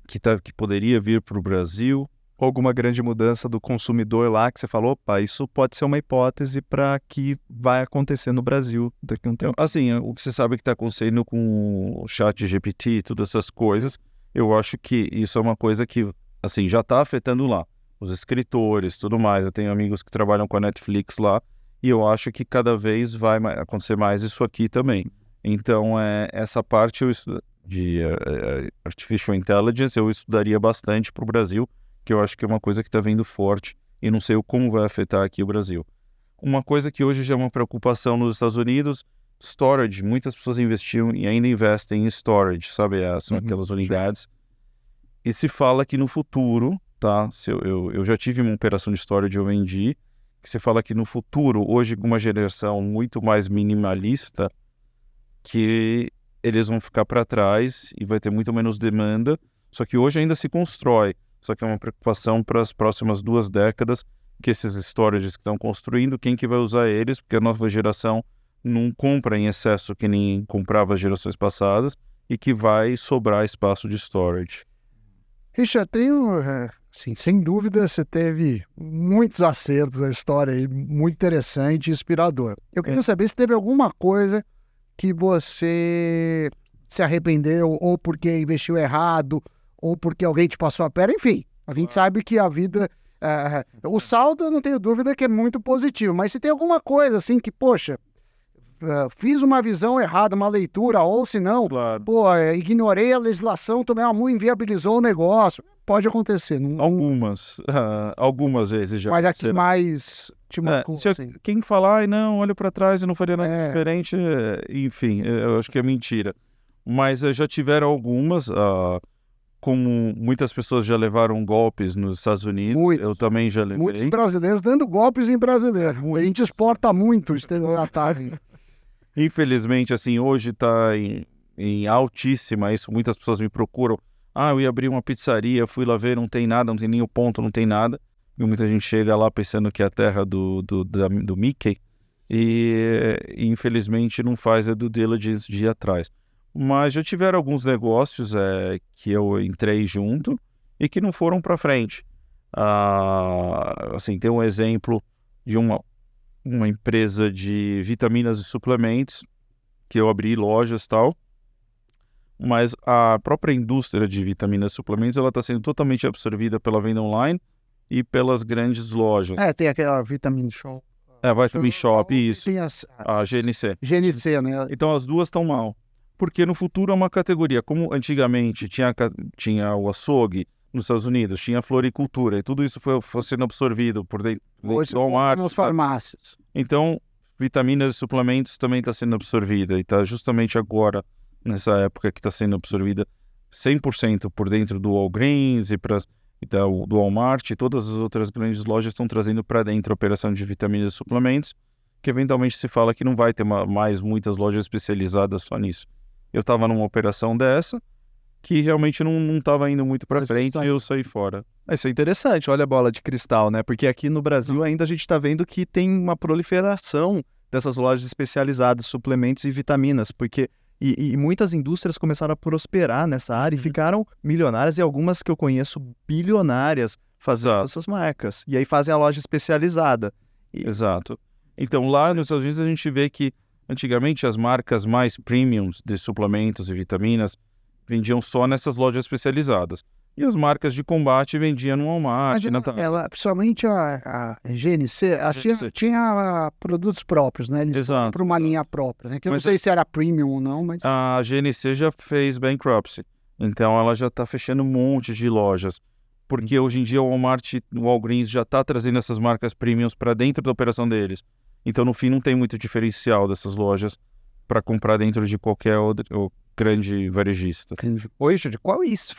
que poderia vir para o Brasil. Alguma grande mudança do consumidor lá que você falou, opa, isso pode ser uma hipótese para que vai acontecer no Brasil daqui a um tempo. Assim, o que você sabe que está acontecendo com o ChatGPT e todas essas coisas, eu acho que isso é uma coisa que, assim, já está afetando lá. Os escritores, tudo mais. Eu tenho amigos que trabalham com a Netflix lá e eu acho que cada vez vai acontecer mais isso aqui também. Então, essa parte de Artificial Intelligence eu estudaria bastante para o Brasil, que eu acho que é uma coisa que está vindo forte e não sei como vai afetar aqui o Brasil. Uma coisa que hoje já é uma preocupação nos Estados Unidos, storage. Muitas pessoas investiam e ainda investem em storage, sabe? São aquelas unidades. E se fala que no futuro, tá? Eu já tive uma operação de storage, eu vendi, que se fala que no futuro, hoje com uma geração muito mais minimalista, que eles vão ficar para trás e vai ter muito menos demanda, só que hoje ainda se constrói. Só que é uma preocupação para as próximas 2 décadas, que esses storages que estão construindo, quem que vai usar eles, porque a nova geração não compra em excesso que nem comprava as gerações passadas e que vai sobrar espaço de storage. Richard, assim, sem dúvida você teve muitos acertos na história aí, muito interessante e inspirador. Eu queria saber se teve alguma coisa que você se arrependeu, ou porque investiu errado, ou porque alguém te passou a perna, enfim. A gente sabe que a vida... o saldo, eu não tenho dúvida que é muito positivo, mas se tem alguma coisa assim que, poxa, fiz uma visão errada, uma leitura, ou se não, Claro. pô, ignorei a legislação, tomei uma multa, inviabilizou o negócio. Pode acontecer. Algumas vezes já Mas aqui aconteceram. mais te marcou, Se assim. quem falar, ai não, olha para trás e não faria nada É. diferente, enfim, eu acho que é mentira. Mas já tiveram algumas, como muitas pessoas já levaram golpes nos Estados Unidos, Muitos. eu também já Muitos levei. brasileiros dando golpes em brasileiro. A gente exporta muito estelionatário. Infelizmente, assim, hoje está em altíssima isso, muitas pessoas me procuram. Eu ia abrir uma pizzaria, fui lá ver, não tem nada, não tem nem o ponto, não tem nada. E muita gente chega lá pensando que é a terra do Mickey e infelizmente não faz a due diligence de ir atrás. Mas já tiveram alguns negócios que eu entrei junto e que não foram para frente. Assim, tem um exemplo de uma empresa de vitaminas e suplementos que eu abri lojas e tal, mas a própria indústria de vitaminas e suplementos ela está sendo totalmente absorvida pela venda online e pelas grandes lojas. Tem aquela Vitamin Shop. Vitamin Shop, isso. Tem A GNC. GNC, né? Então as duas estão mal. Porque no futuro é uma categoria. Como antigamente tinha o açougue nos Estados Unidos, tinha a floricultura, e tudo isso foi sendo absorvido por dentro Hoje, do Walmart. nas farmácias. Então, vitaminas e suplementos também está sendo absorvida. E está justamente agora, nessa época, que está sendo absorvida 100% por dentro do Walgreens e do Walmart. E todas as outras grandes lojas estão trazendo para dentro a operação de vitaminas e suplementos, que eventualmente se fala que não vai ter mais muitas lojas especializadas só nisso. Eu estava numa operação dessa, que realmente não estava indo muito para frente e eu saí fora. Isso é interessante, olha a bola de cristal, né? Porque aqui no Brasil ainda a gente está vendo que tem uma proliferação dessas lojas especializadas, suplementos e vitaminas, porque e muitas indústrias começaram a prosperar nessa área e ficaram milionárias, e algumas que eu conheço bilionárias fazendo essas marcas. E aí fazem a loja especializada. Exato. Então lá nos Estados Unidos a gente vê que antigamente as marcas mais premiums de suplementos e vitaminas vendiam só nessas lojas especializadas. E as marcas de combate vendiam no Walmart. Principalmente a GNC, tinha produtos próprios, né? Eles Exato, para uma linha própria, né? Que eu não sei se era premium ou não, mas... A GNC já fez bankruptcy. Então ela já está fechando um monte de lojas. Porque hoje em dia o Walmart, o Walgreens já está trazendo essas marcas premiums para dentro da operação deles. Então no fim não tem muito diferencial dessas lojas para comprar dentro de qualquer outro grande varejista. Oi, Richard, quais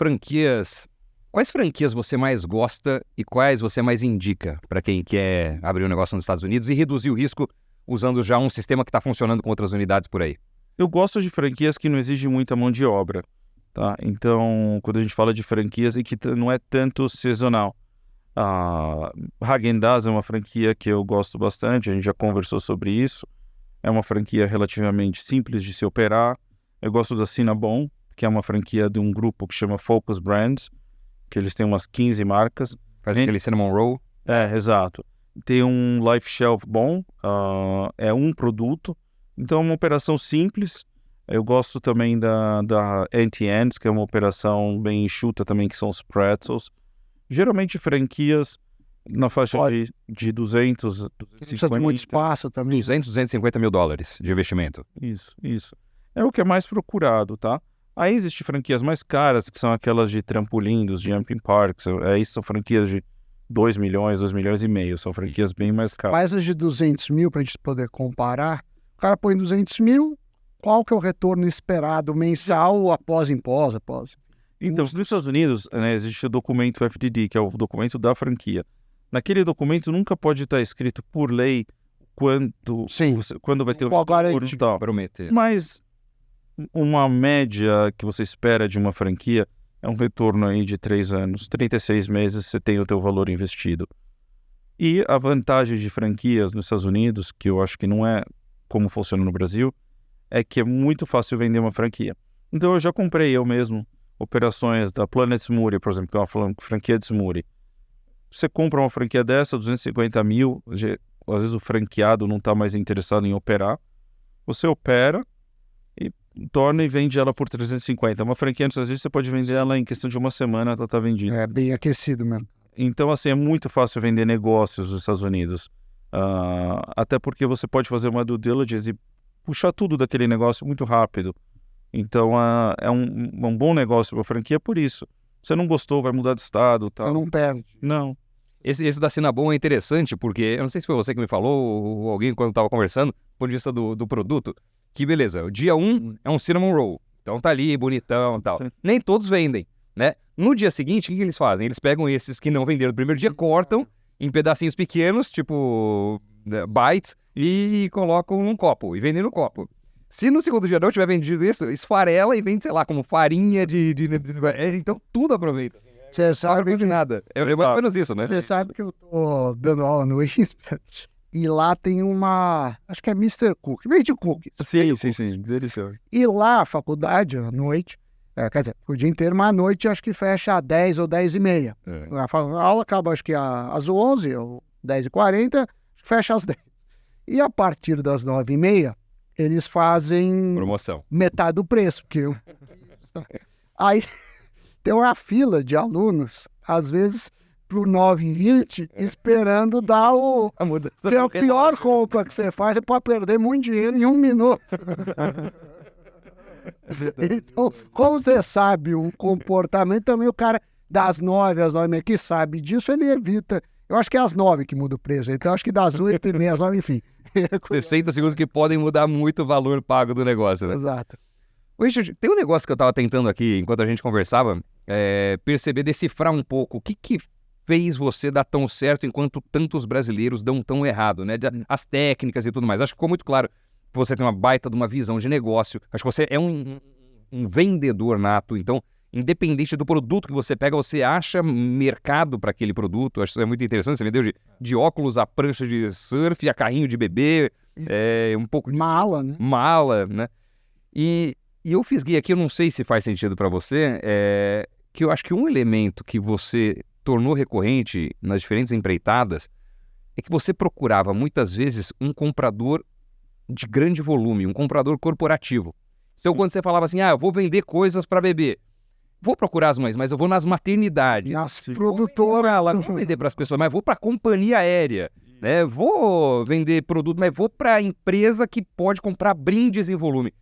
franquias você mais gosta e quais você mais indica para quem quer abrir um negócio nos Estados Unidos e reduzir o risco usando já um sistema que está funcionando com outras unidades por aí? Eu gosto de franquias que não exigem muita mão de obra, tá? Então, quando a gente fala de franquias e que não é tanto sazonal. A Häagen-Dazs é uma franquia que eu gosto bastante, a gente já conversou sobre isso. É uma franquia relativamente simples de se operar. Eu gosto da Cinnabon, que é uma franquia de um grupo que chama Focus Brands, que eles têm umas 15 marcas. Faz aquele cinnamon roll? Exato. Tem um Life Shelf bom, é um produto. Então é uma operação simples. Eu gosto também da Auntie Anne's, que é uma operação bem enxuta também, que são os pretzels. Geralmente franquias na faixa de 200, 250. Precisa de muito espaço também. 250 mil dólares de investimento. Isso. É o que é mais procurado, tá? Aí existem franquias mais caras, que são aquelas de trampolim, dos jumping parks. Aí são franquias de 2 milhões, 2 milhões e meio. São franquias bem mais caras. Mas as de 200 mil, para a gente poder comparar, o cara põe 200 mil, qual que é o retorno esperado mensal após imposto? Então, nos Estados Unidos, né, existe o documento FDD, que é o documento da franquia. Naquele documento nunca pode estar escrito por lei quando vai ter o retorno e tal. Prometer. Mas uma média que você espera de uma franquia é um retorno aí de 3 anos. 36 meses você tem o teu valor investido. E a vantagem de franquias nos Estados Unidos, que eu acho que não é como funciona no Brasil, é que é muito fácil vender uma franquia. Então eu já comprei eu mesmo operações da Planet Smoothie, por exemplo, que é uma franquia de smoothie. Você compra uma franquia dessa, 250 mil, às vezes o franqueado não está mais interessado em operar. Você opera e torna e vende ela por 350. Uma franquia nos Estados Unidos você pode vender ela em questão de uma semana, ela está vendida. É bem aquecido mesmo. Então, assim, é muito fácil vender negócios nos Estados Unidos. Até porque você pode fazer uma due diligence e puxar tudo daquele negócio muito rápido. Então, é um bom negócio para franquia por isso. Você não gostou, vai mudar de estado, tal. Eu não perde. Não. Esse da Cinnabon é interessante porque, eu não sei se foi você que me falou ou alguém quando estava conversando, do ponto de vista do produto, que beleza, o dia 1 é um cinnamon roll, então tá ali, bonitão e tal. Sim. Nem todos vendem, né? No dia seguinte, o que eles fazem? Eles pegam esses que não venderam no primeiro dia, cortam em pedacinhos pequenos, tipo bites, e colocam num copo, e vendem no copo. Se no segundo dia não tiver vendido isso, esfarela e vende, sei lá, como farinha então tudo aproveita. Você Não sabe de nada. É mais ou menos isso, né? Você sabe que eu tô dando aula no ISPA e lá tem uma, acho que é Mr. Cook, vende cookies. Sim, delicioso. E lá a faculdade, à noite, quer dizer, o dia inteiro, mas à noite acho que fecha às 10 ou 10h30. A aula acaba acho que às 11 ou 10h40, fecha às 10. E a partir das 9h30, eles fazem Promoção. metade do preço. Aí tem uma fila de alunos, às vezes, pro 9h20, esperando dar o... A mudança. Que é a pior compra que você faz, você pode perder muito dinheiro em 1 minuto. Então, como você sabe o comportamento, também o cara das 9 às 9h30 que sabe disso, ele evita. Eu acho que é às 9 que muda o preço, então acho que das 8h30 às 9, enfim. 60 segundos que podem mudar muito o valor pago do negócio, né? Exato. Richard, tem um negócio que eu tava tentando aqui, enquanto a gente conversava, perceber, decifrar um pouco o que fez você dar tão certo enquanto tantos brasileiros dão tão errado, né? As técnicas e tudo mais. Acho que ficou muito claro que você tem uma baita de uma visão de negócio. Acho que você é um vendedor nato. Então, independente do produto que você pega, você acha mercado para aquele produto. Acho que isso é muito interessante. Você vendeu de óculos a prancha de surf, a carrinho de bebê, um pouco de Mala, né? mala, né? E eu fisguei aqui, eu não sei se faz sentido para você, que eu acho que um elemento que você tornou recorrente nas diferentes empreitadas é que você procurava muitas vezes um comprador de grande volume, um comprador corporativo. Então, quando você falava assim, eu vou vender coisas para bebê, vou procurar as mães, mas eu vou nas maternidades. Nas produtoras. Não vou vender para as pessoas, mas vou para a companhia aérea. Né? Vou vender produto, mas vou para a empresa que pode comprar brindes em volume.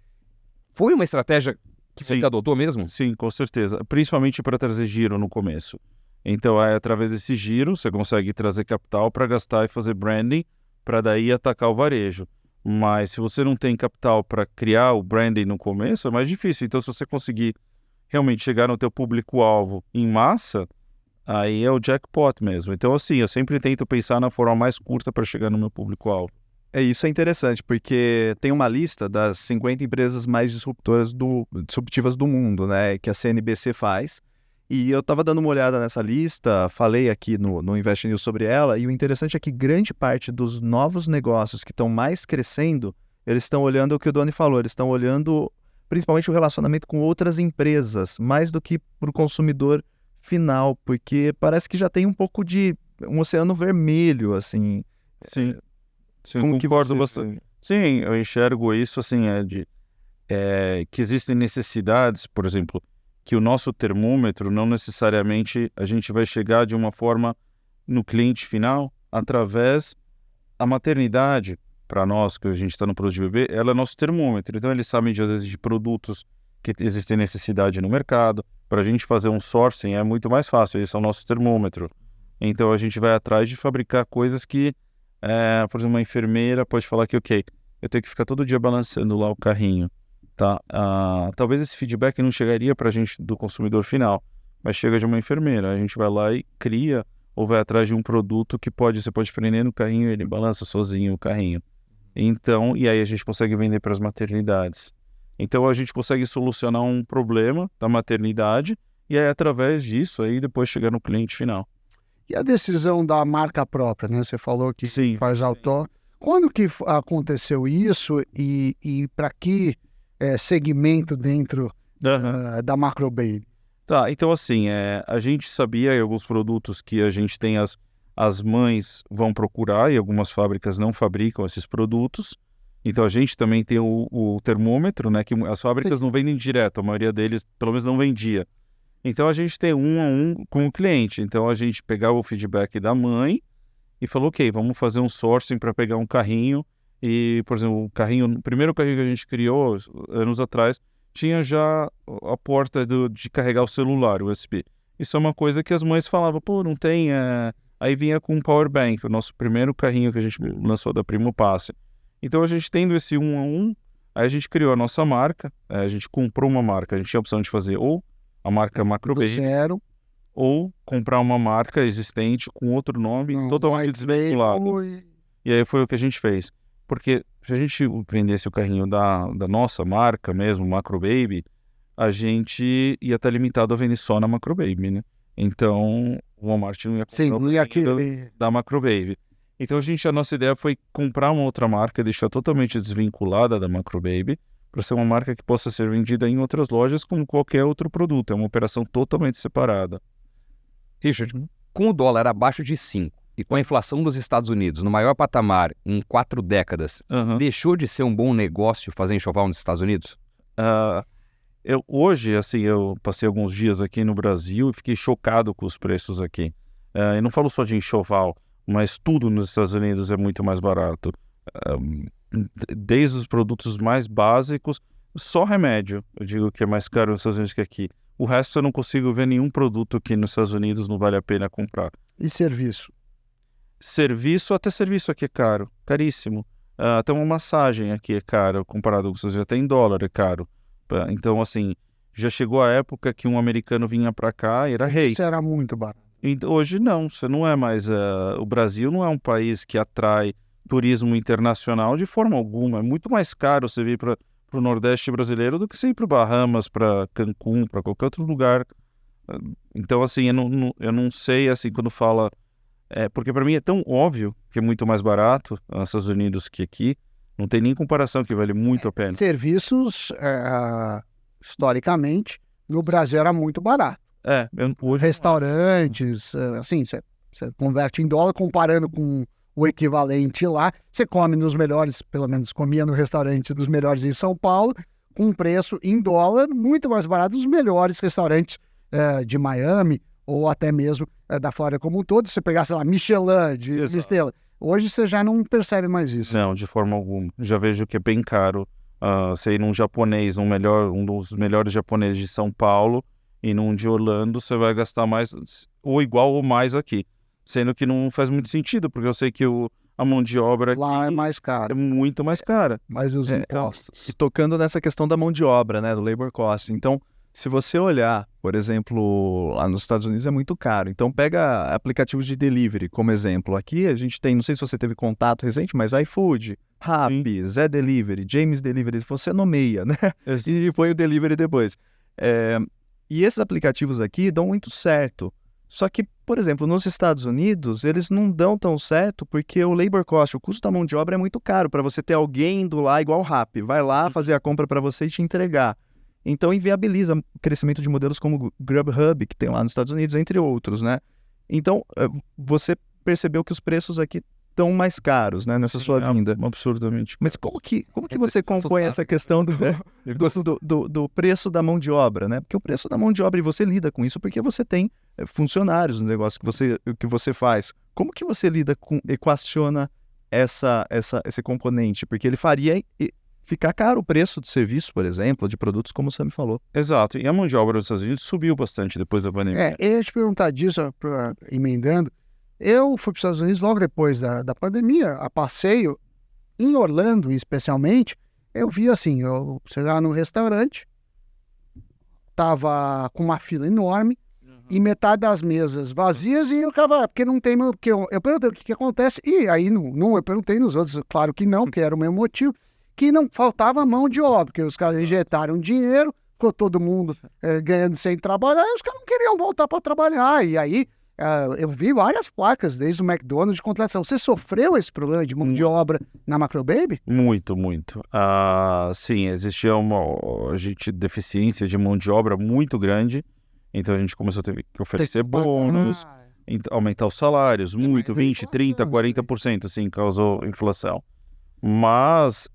Foi uma estratégia que você adotou mesmo? Sim, com certeza. Principalmente para trazer giro no começo. Então, através desse giro, você consegue trazer capital para gastar e fazer branding, para daí atacar o varejo. Mas se você não tem capital para criar o branding no começo, é mais difícil. Então, se você conseguir realmente chegar no teu público-alvo em massa, aí é o jackpot mesmo. Então, assim, eu sempre tento pensar na forma mais curta para chegar no meu público-alvo. Isso é interessante, porque tem uma lista das 50 empresas mais disruptivas do mundo, né, que a CNBC faz. E eu estava dando uma olhada nessa lista, falei aqui no Invest News sobre ela, e o interessante é que grande parte dos novos negócios que estão mais crescendo, eles estão olhando o que o Doni falou, eles estão olhando principalmente o relacionamento com outras empresas, mais do que para o consumidor final, porque parece que já tem um pouco de um oceano vermelho, assim. Sim, como eu concordo bastante. Sim, eu enxergo isso, assim, que existem necessidades, por exemplo, que o nosso termômetro não necessariamente a gente vai chegar de uma forma no cliente final através da maternidade. Para nós, que a gente está no produto de bebê, ela é nosso termômetro. Então, eles sabem, às vezes, de produtos que existem necessidade no mercado. Para a gente fazer um sourcing é muito mais fácil, eles são nosso termômetro. Então, a gente vai atrás de fabricar coisas que, por exemplo, uma enfermeira pode falar que, ok, eu tenho que ficar todo dia balançando lá o carrinho. Tá? Talvez esse feedback não chegaria para a gente do consumidor final, mas chega de uma enfermeira. A gente vai lá e cria ou vai atrás de um produto que você pode prender no carrinho e ele balança sozinho o carrinho. Então, e aí a gente consegue vender para as maternidades. Então a gente consegue solucionar um problema da maternidade e aí através disso aí depois chegar no cliente final. E a decisão da marca própria, né? Você falou que Sim. faz autor. Quando que aconteceu isso e para que segmento dentro da Macrobaby? Tá, então assim, a gente sabia em alguns produtos que a gente tem as mães vão procurar e algumas fábricas não fabricam esses produtos. Então a gente também tem o termômetro, né? Que as fábricas não vendem direto, a maioria deles pelo menos não vendia. Então a gente tem 1 a 1 com o cliente. Então a gente pegava o feedback da mãe e falou, ok, vamos fazer um sourcing para pegar um carrinho E, por exemplo, o primeiro carrinho que a gente criou, anos atrás, tinha já a porta de carregar o celular, USB. Isso é uma coisa que as mães falavam, pô, não tem... Aí vinha com um power bank, o nosso primeiro carrinho que a gente lançou da Primo Passe. Então, a gente tendo esse 1 a 1, aí a gente criou a nossa marca, a gente comprou uma marca, a gente tinha a opção de fazer ou a marca Macrobaby, Zero. ou comprar uma marca existente com outro nome, totalmente desvinculado. E aí foi o que a gente fez. Porque se a gente prendesse o carrinho da nossa marca mesmo, Macrobaby, a gente ia estar limitado a vender só na Macrobaby, né? Então, o Walmart não ia comprar Sim, o não ia carrinho da Macrobaby. Então, a nossa ideia foi comprar uma outra marca, deixar totalmente desvinculada da Macrobaby, para ser uma marca que possa ser vendida em outras lojas como qualquer outro produto. É uma operação totalmente separada. Richard, com o dólar abaixo de 5 e com a inflação dos Estados Unidos no maior patamar em 4 décadas, deixou de ser um bom negócio fazer enxoval nos Estados Unidos? Hoje, assim, eu passei alguns dias aqui no Brasil e fiquei chocado com os preços aqui. Eu não falo só de enxoval, mas tudo nos Estados Unidos é muito mais barato. Desde os produtos mais básicos, só remédio, eu digo que é mais caro nos Estados Unidos que aqui. O resto eu não consigo ver nenhum produto que nos Estados Unidos não vale a pena comprar. E serviço? Até serviço aqui é caro, caríssimo. Até uma massagem aqui é caro, comparado com os Estados Unidos, até em dólar é caro. Então, assim, já chegou a época que um americano vinha para cá e era rei. Isso era muito barato. Hoje não, você não é mais... o Brasil não é um país que atrai turismo internacional de forma alguma. É muito mais caro você vir para o Nordeste brasileiro do que você ir para Bahamas, para Cancún, para qualquer outro lugar. Então, assim, eu não sei, assim, quando fala... porque para mim é tão óbvio que é muito mais barato nos Estados Unidos que aqui. Não tem nem comparação, que vale muito a pena. Serviços, historicamente, no Brasil era muito barato. Hoje... Restaurantes, assim, você converte em dólar, comparando com o equivalente lá, você come nos melhores, pelo menos comia no restaurante dos melhores em São Paulo, com um preço em dólar muito mais barato dos melhores restaurantes de Miami, ou até mesmo da Flórida como um todo. Se você pegar, sei lá, Michelin de estrela, hoje você já não percebe mais isso. Não, de forma alguma. Já vejo que é bem caro. Você ir num japonês, um dos melhores japoneses de São Paulo, e num de Orlando, você vai gastar mais, ou igual ou mais aqui. Sendo que não faz muito sentido, porque eu sei que a mão de obra aqui lá é mais cara. É muito mais cara. Mas os impostos. E tocando nessa questão da mão de obra, né, do labor cost. Então, se você olhar, por exemplo, lá nos Estados Unidos é muito caro. Então, pega aplicativos de delivery como exemplo. Aqui a gente tem, não sei se você teve contato recente, mas iFood, Rappi, Zé Delivery, James Delivery, você nomeia, né? E põe o delivery depois. E esses aplicativos aqui dão muito certo. Só que, por exemplo, nos Estados Unidos, eles não dão tão certo porque o labor cost, o custo da mão de obra é muito caro para você ter alguém indo lá igual o Rappi. Vai lá fazer a compra para você e te entregar. Então, inviabiliza o crescimento de modelos como o Grubhub, que tem lá nos Estados Unidos, entre outros, né? Então, você percebeu que os preços aqui estão mais caros, né, nessa sua vinda. Absurdamente. Mas como que você compõe essa questão do preço da mão de obra, né? Porque o preço da mão de obra, e você lida com isso porque você tem funcionários no negócio que você faz. Como que você lida com, equaciona esse componente? Porque ele faria ficar caro o preço de serviço, por exemplo, de produtos, como você me falou. Exato. E a mão de obra dos Estados Unidos subiu bastante depois da pandemia. Eu ia te perguntar disso, emendando. Eu fui para os Estados Unidos logo depois da pandemia, a passeio, em Orlando especialmente. Eu vi assim, eu chegava num restaurante, tava com uma fila enorme, e metade das mesas vazias, e eu ficava, porque não tem, porque eu perguntei o que acontece, e aí eu perguntei nos outros, claro que não, que era o mesmo motivo, que não faltava mão de obra, porque os caras injetaram dinheiro, ficou todo mundo ganhando sem trabalhar, e os caras não queriam voltar para trabalhar, e aí eu vi várias placas desde o McDonald's de contratação. Você sofreu esse problema de mão de obra na Macrobaby? Muito, muito. Sim, existia uma deficiência de mão de obra muito grande, então a gente começou a ter que oferecer bônus, aumentar os salários, muito, 20%, 30%, 40%, assim, causou inflação. Mas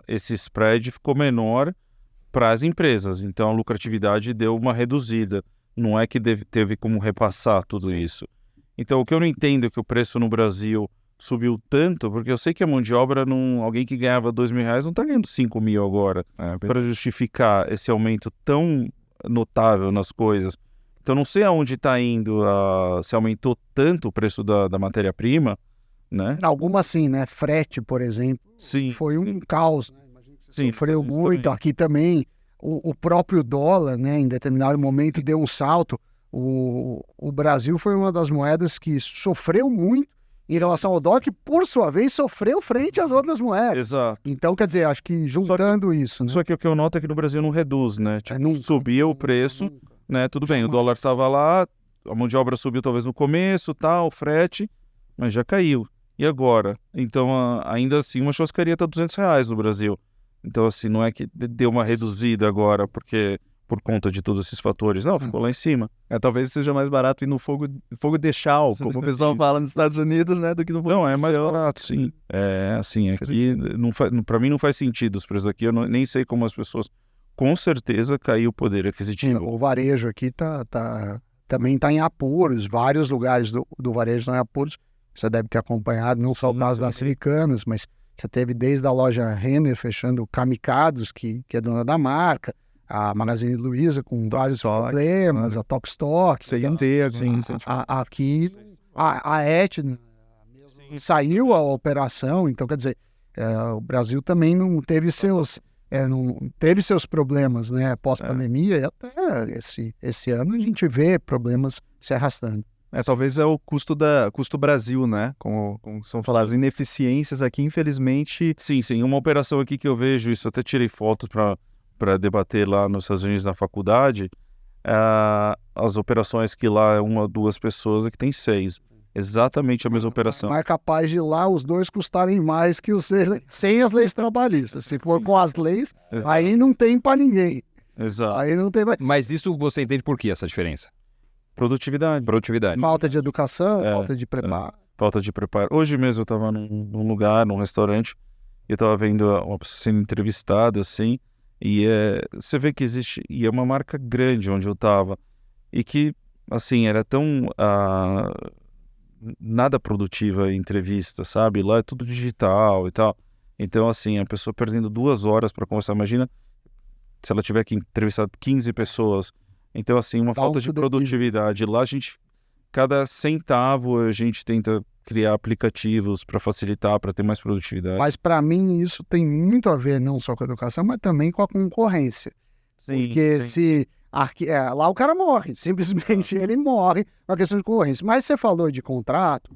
esse spread ficou menor para as empresas, então a lucratividade deu uma reduzida. Não é que teve como repassar tudo isso. Então, o que eu não entendo é que o preço no Brasil subiu tanto, porque eu sei que a mão de obra, alguém que ganhava R$2.000 não está ganhando 5.000 agora, para justificar esse aumento tão notável nas coisas. Então, não sei aonde está indo, se aumentou tanto o preço da matéria-prima, né? Algumas sim, né? Frete, por exemplo, Sim. foi um caos, né? Imagino que você Sim, sofreu isso muito. também. Aqui também, o próprio dólar, né? Em determinado momento deu um salto. O Brasil foi uma das moedas que sofreu muito em relação ao dólar, que por sua vez sofreu frente às outras moedas. Exato. Então, quer dizer, acho que juntando isso, né? Só que o que eu noto é que no Brasil não reduz, né? Tipo, Nunca, subia o preço, nunca. né? Tudo bem, o Jamais. dólar estava lá, a mão de obra subiu talvez no começo, tal, frete, mas já caiu. E agora? Então, ainda assim, uma churrascaria está R$200 no Brasil. Então, assim, não é que deu uma reduzida agora por conta de todos esses fatores. Não, ficou lá em cima. Talvez seja mais barato ir no fogo de chão, como o pessoal fala nos Estados Unidos, né, do que no fogo Não, de é mais chão. barato, sim. É, assim, aqui, para mim não faz sentido os preços aqui. Eu nem sei como as pessoas, com certeza, caiu o poder aquisitivo. O varejo aqui também está em apuros. Vários lugares do varejo estão em apuros. Você deve ter acompanhado, não só o caso das Americanas, mas você teve desde a loja Renner fechando o Camikados, que é dona da marca, a Magazine Luiza com vários problemas, a Tok Stock. C&T, Sim, aqui a Etna saiu a operação, então quer dizer, o Brasil também não teve seus problemas, né, pós-pandemia, e até esse ano a gente vê problemas se arrastando. Talvez é o custo Brasil, né? Como são faladas, ineficiências aqui, infelizmente. Sim. Uma operação aqui que eu vejo, isso até tirei foto para debater lá nos Estados Unidos na faculdade, as operações que lá é 1 ou 2 pessoas, aqui tem 6. Exatamente a mesma operação. Mas é capaz de lá os dois custarem mais que os seis, sem as leis trabalhistas. Se for com as leis, Exato. aí não tem para ninguém. Exato. Aí não tem mais. Mas isso você entende por que essa diferença? Produtividade. Falta de educação, falta de preparo. Falta de preparo. Hoje mesmo eu estava num lugar, num restaurante, e eu estava vendo uma pessoa sendo entrevistada, assim, e você vê que existe, e é uma marca grande onde eu estava, e que, assim, era tão nada produtiva a entrevista, sabe? Lá é tudo digital e tal. Então, assim, a pessoa perdendo 2 horas para conversar, imagina se ela tiver que entrevistar 15 pessoas. Então, assim, uma falta de produtividade. Lá cada centavo a gente tenta criar aplicativos para facilitar, para ter mais produtividade. Mas para mim isso tem muito a ver não só com a educação, mas também com a concorrência. Porque se lá o cara morre, simplesmente ele morre na questão de concorrência. Mas você falou de contrato.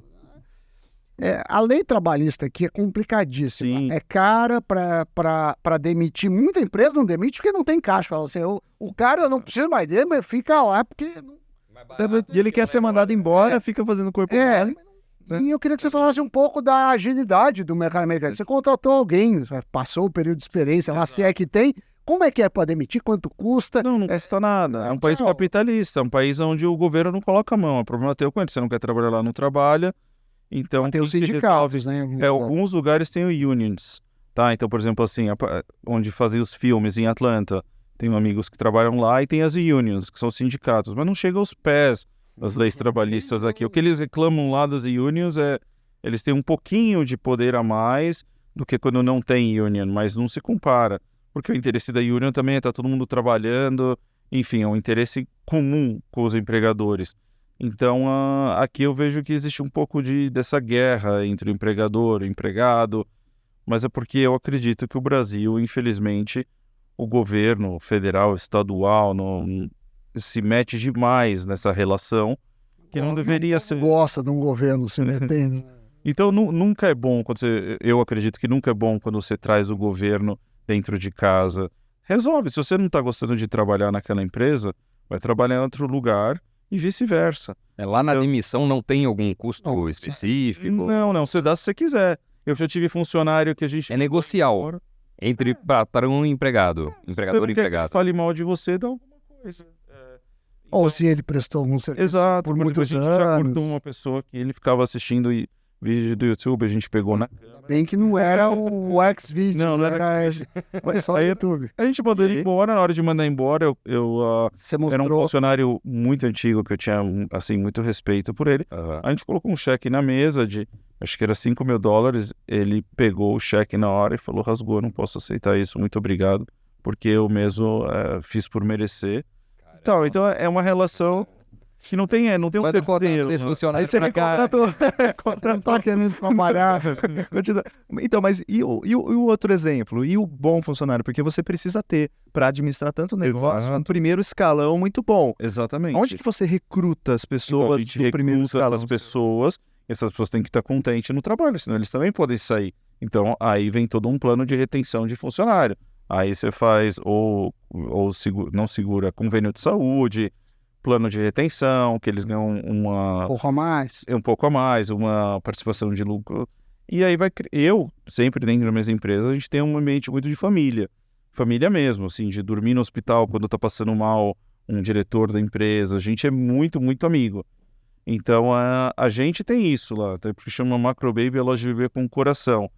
A lei trabalhista aqui é complicadíssima. Sim. É cara para demitir. Muita empresa não demite porque não tem caixa. Fala assim, o cara eu não preciso mais dele, mas fica lá porque... E ele quer ser mandado embora, fica fazendo corpo mole. E eu queria que você falasse um pouco da agilidade do mercado americano. Você contratou alguém, passou o período de experiência, lá se é que tem. Como é que é para demitir? Quanto custa? Não custa nada. É um país capitalista, é um país onde o governo não coloca a mão. O problema é teu quando você não quer trabalhar lá, não trabalha. Então, tem os sindicatos, né? Alguns lugares têm unions, tá? Então, por exemplo, assim, onde fazem os filmes em Atlanta, tenho amigos que trabalham lá e tem as unions, que são sindicatos, mas não chega aos pés das leis trabalhistas aqui. O que eles reclamam lá das unions eles têm um pouquinho de poder a mais do que quando não tem union, mas não se compara, porque o interesse da union também é estar todo mundo trabalhando, enfim, é um interesse comum com os empregadores. Então, aqui eu vejo que existe um pouco dessa guerra entre o empregador e o empregado, mas é porque eu acredito que o Brasil, infelizmente, o governo federal, estadual, se mete demais nessa relação, que não deveria ser. Gosta de um governo se metendo. Então, nunca é bom, eu acredito que nunca é bom quando você traz o governo dentro de casa. Resolve, se você não está gostando de trabalhar naquela empresa, vai trabalhar em outro lugar, e vice-versa. Lá na demissão não tem algum custo específico? Não, você dá se você quiser. Eu já tive funcionário que a gente... É negocial entre patrão e empregado, empregador e empregado. Se fale mal de você, dá alguma coisa. Ou se ele prestou algum serviço. Exato, por a muitos gente anos. já cortou uma pessoa que ele ficava assistindo vídeo do YouTube, a gente pegou na câmera. Bem que não era o Xvideo, não era mas só o YouTube. A gente mandou ele embora. Na hora de mandar embora, Você mostrou... era um funcionário muito antigo, que eu tinha assim, muito respeito por ele. A gente colocou um cheque na mesa de acho que era $5.000, ele pegou o cheque na hora e falou, rasgou, não posso aceitar isso, muito obrigado, porque eu mesmo fiz por merecer. Então é uma relação que não tem um terceiro. Funcionário Aí você contratou. Não tá querendo trabalhar. Então, mas e o outro exemplo? E o bom funcionário? Porque você precisa ter para administrar tanto negócio, Exato. um primeiro escalão muito bom. Exatamente. Onde que você recruta as Então, pessoas a gente do primeiro recruta escalão? essas pessoas, e essas pessoas têm que estar contentes no trabalho, senão eles também podem sair. Então, aí vem todo um plano de retenção de funcionário. Aí você faz não segura convênio de saúde, plano de retenção, que eles ganham um pouco a mais, uma participação de lucro. E aí eu, sempre dentro das minhas empresas, a gente tem um ambiente muito de família. Família mesmo, assim, de dormir no hospital quando tá passando mal um diretor da empresa. A gente é muito, muito amigo. Então, a gente tem isso lá, até porque chama Macrobaby a loja de bebê com coração.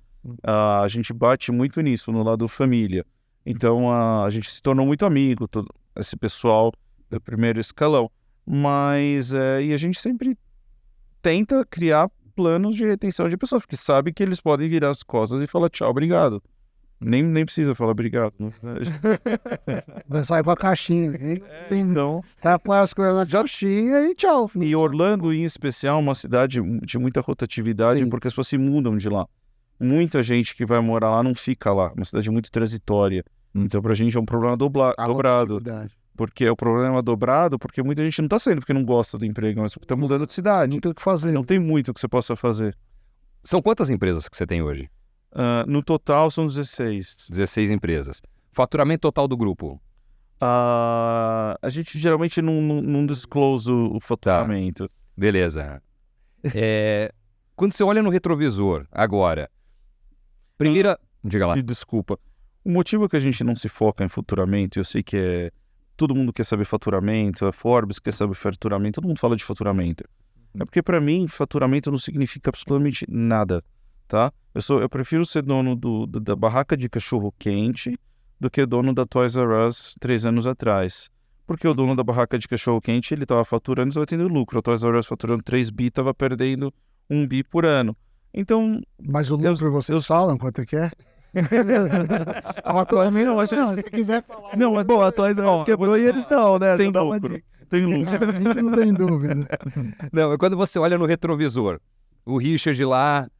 A gente bate muito nisso, no lado família. Então, a gente se tornou muito amigo, todo esse pessoal do primeiro escalão. Mas, e a gente sempre tenta criar planos de retenção de pessoas, porque sabe que eles podem virar as costas e falar tchau, obrigado. Nem precisa falar obrigado. Vai sair com a caixinha. Então, Tá com as coisas na caixinha e tchau. e Orlando, em especial, é uma cidade de muita rotatividade, Sim. porque as pessoas se mudam de lá. Muita gente que vai morar lá não fica lá. Uma cidade muito transitória. Então, pra gente é um problema dobrado. Rotatividade. Porque é o problema dobrado, porque muita gente não tá saindo porque não gosta do emprego, mas porque tá mudando de cidade. Não tem o que fazer. Não tem muito que você possa fazer. São quantas empresas que você tem hoje? No total, são 16. 16 empresas. Faturamento total do grupo? A gente geralmente não disclose o faturamento. Beleza. Quando você olha no retrovisor, agora, primeira... Diga lá. E desculpa. O motivo que a gente não se foca em faturamento, eu sei que todo mundo quer saber faturamento, a Forbes quer saber faturamento, todo mundo fala de faturamento. É porque para mim, faturamento não significa absolutamente nada, tá? Eu prefiro ser dono da barraca de cachorro-quente do que dono da Toys R Us 3 anos atrás. Porque o dono da barraca de cachorro-quente, ele estava faturando e estava tendo lucro. A Toys R Us faturando 3 bi, estava perdendo 1 bi por ano. Então... Mas o lucro vocês falam quanto é que é? Se quiser falar. Não, mas bom, a Toys R Us quebrou e eles estão, né? Tem Dá uma lucro. dica. Tem lucro. A gente não tem dúvida. Não, quando você olha no retrovisor, o Richard lá,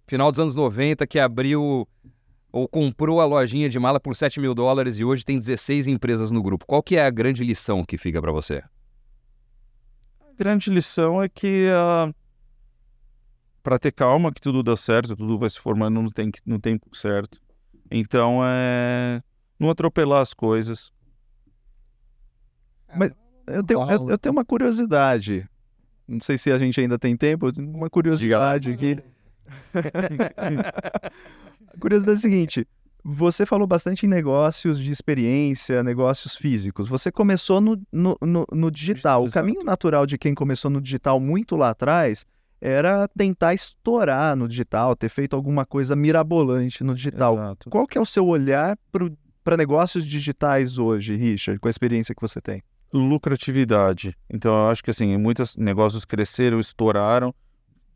final dos anos 90, que abriu ou comprou a lojinha de mala por $7.000 e hoje tem 16 empresas no grupo. Qual que é a grande lição que fica para você? A grande lição é que para ter calma, que tudo dá certo, tudo vai se formando no tempo certo. Então, não atropelar as coisas. Mas eu tenho uma curiosidade. Não sei se a gente ainda tem tempo, eu tenho uma curiosidade aqui. A curiosidade é a seguinte: você falou bastante em negócios de experiência, negócios físicos. Você começou no digital. O caminho natural de quem começou no digital muito lá atrás era tentar estourar no digital, ter feito alguma coisa mirabolante no digital. Exato. Qual que é o seu olhar para negócios digitais hoje, Richard, com a experiência que você tem? Lucratividade. Então, eu acho que assim, muitos negócios cresceram, estouraram,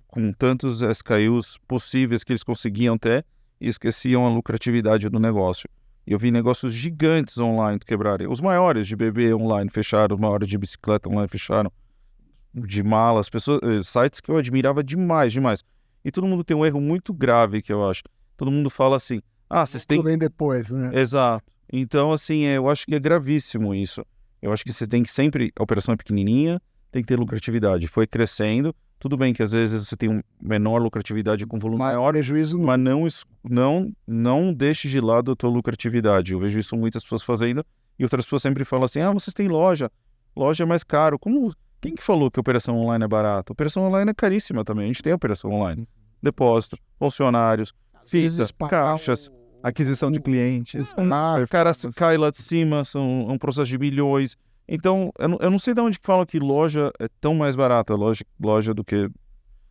com tantos SKUs possíveis que eles conseguiam ter, e esqueciam a lucratividade do negócio. E eu vi negócios gigantes online quebrarem. Os maiores de bebê online fecharam, os maiores de bicicleta online fecharam, de malas, sites que eu admirava demais. E todo mundo tem um erro muito grave que eu acho. Todo mundo fala assim, vocês têm... Tudo bem depois, né? Exato. Então, assim, eu acho que é gravíssimo isso. Eu acho que você tem que sempre... A operação é pequenininha, tem que ter lucratividade. Foi crescendo. Tudo bem que às vezes você tem uma menor lucratividade com volume maior, prejuízo mas não deixe de lado a tua lucratividade. Eu vejo isso muitas pessoas fazendo e outras pessoas sempre falam assim, vocês têm loja é mais caro. Quem que falou que a operação online é barata? A operação online é caríssima também. A gente tem operação online. Depósito, funcionários, fitas, caixas, aquisição de clientes. O cara cai lá de cima, é um processo de milhões. Então, eu não sei de onde que falam que loja é tão mais barata, loja do que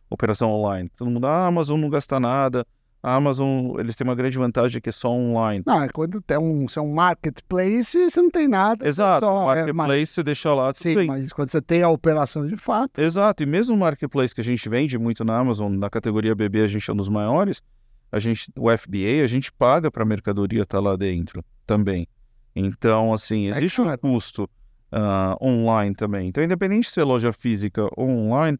operação online. Todo mundo, a Amazon não gasta nada, A Amazon, eles têm uma grande vantagem que é só online. Não, é quando você é um marketplace, você não tem nada. Exato, só, marketplace você deixa lá, tudo sim, bem. mas quando você tem a operação de fato... Exato, e mesmo o marketplace que a gente vende muito na Amazon, na categoria bebê a gente é um dos maiores, o FBA, a gente paga para a mercadoria estar lá dentro também. Então, assim, existe um custo online também. Então, independente se é loja física ou online,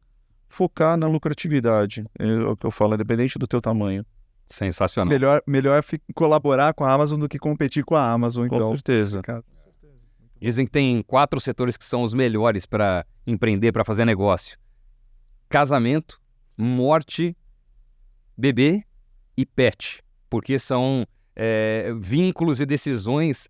focar na lucratividade. É o que eu falo, independente do teu tamanho. Sensacional. Melhor colaborar com a Amazon do que competir com a Amazon, Com então. certeza. Dizem que tem 4 setores que são os melhores para empreender, para fazer negócio. Casamento, morte, bebê e pet. Porque são vínculos e decisões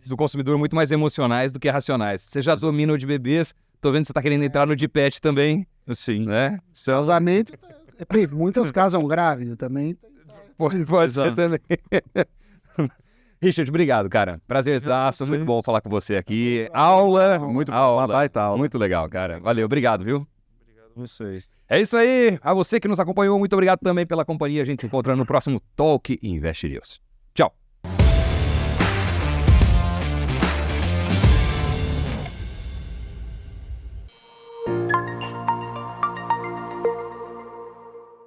do consumidor muito mais emocionais do que racionais. Você já domina o de bebês, tô vendo que você tá querendo entrar no de pet também. Sim. Né? Casamento, muitas casam grávidas também. Pode ser também. Richard, obrigado, cara. Prazerzaço, muito bom falar com você aqui. Aula, Uma baita aula. muito legal, cara. Valeu, obrigado, viu? Obrigado a vocês. É isso aí. A você que nos acompanhou, muito obrigado também pela companhia. A gente se encontra no próximo Talk Invest News. Tchau.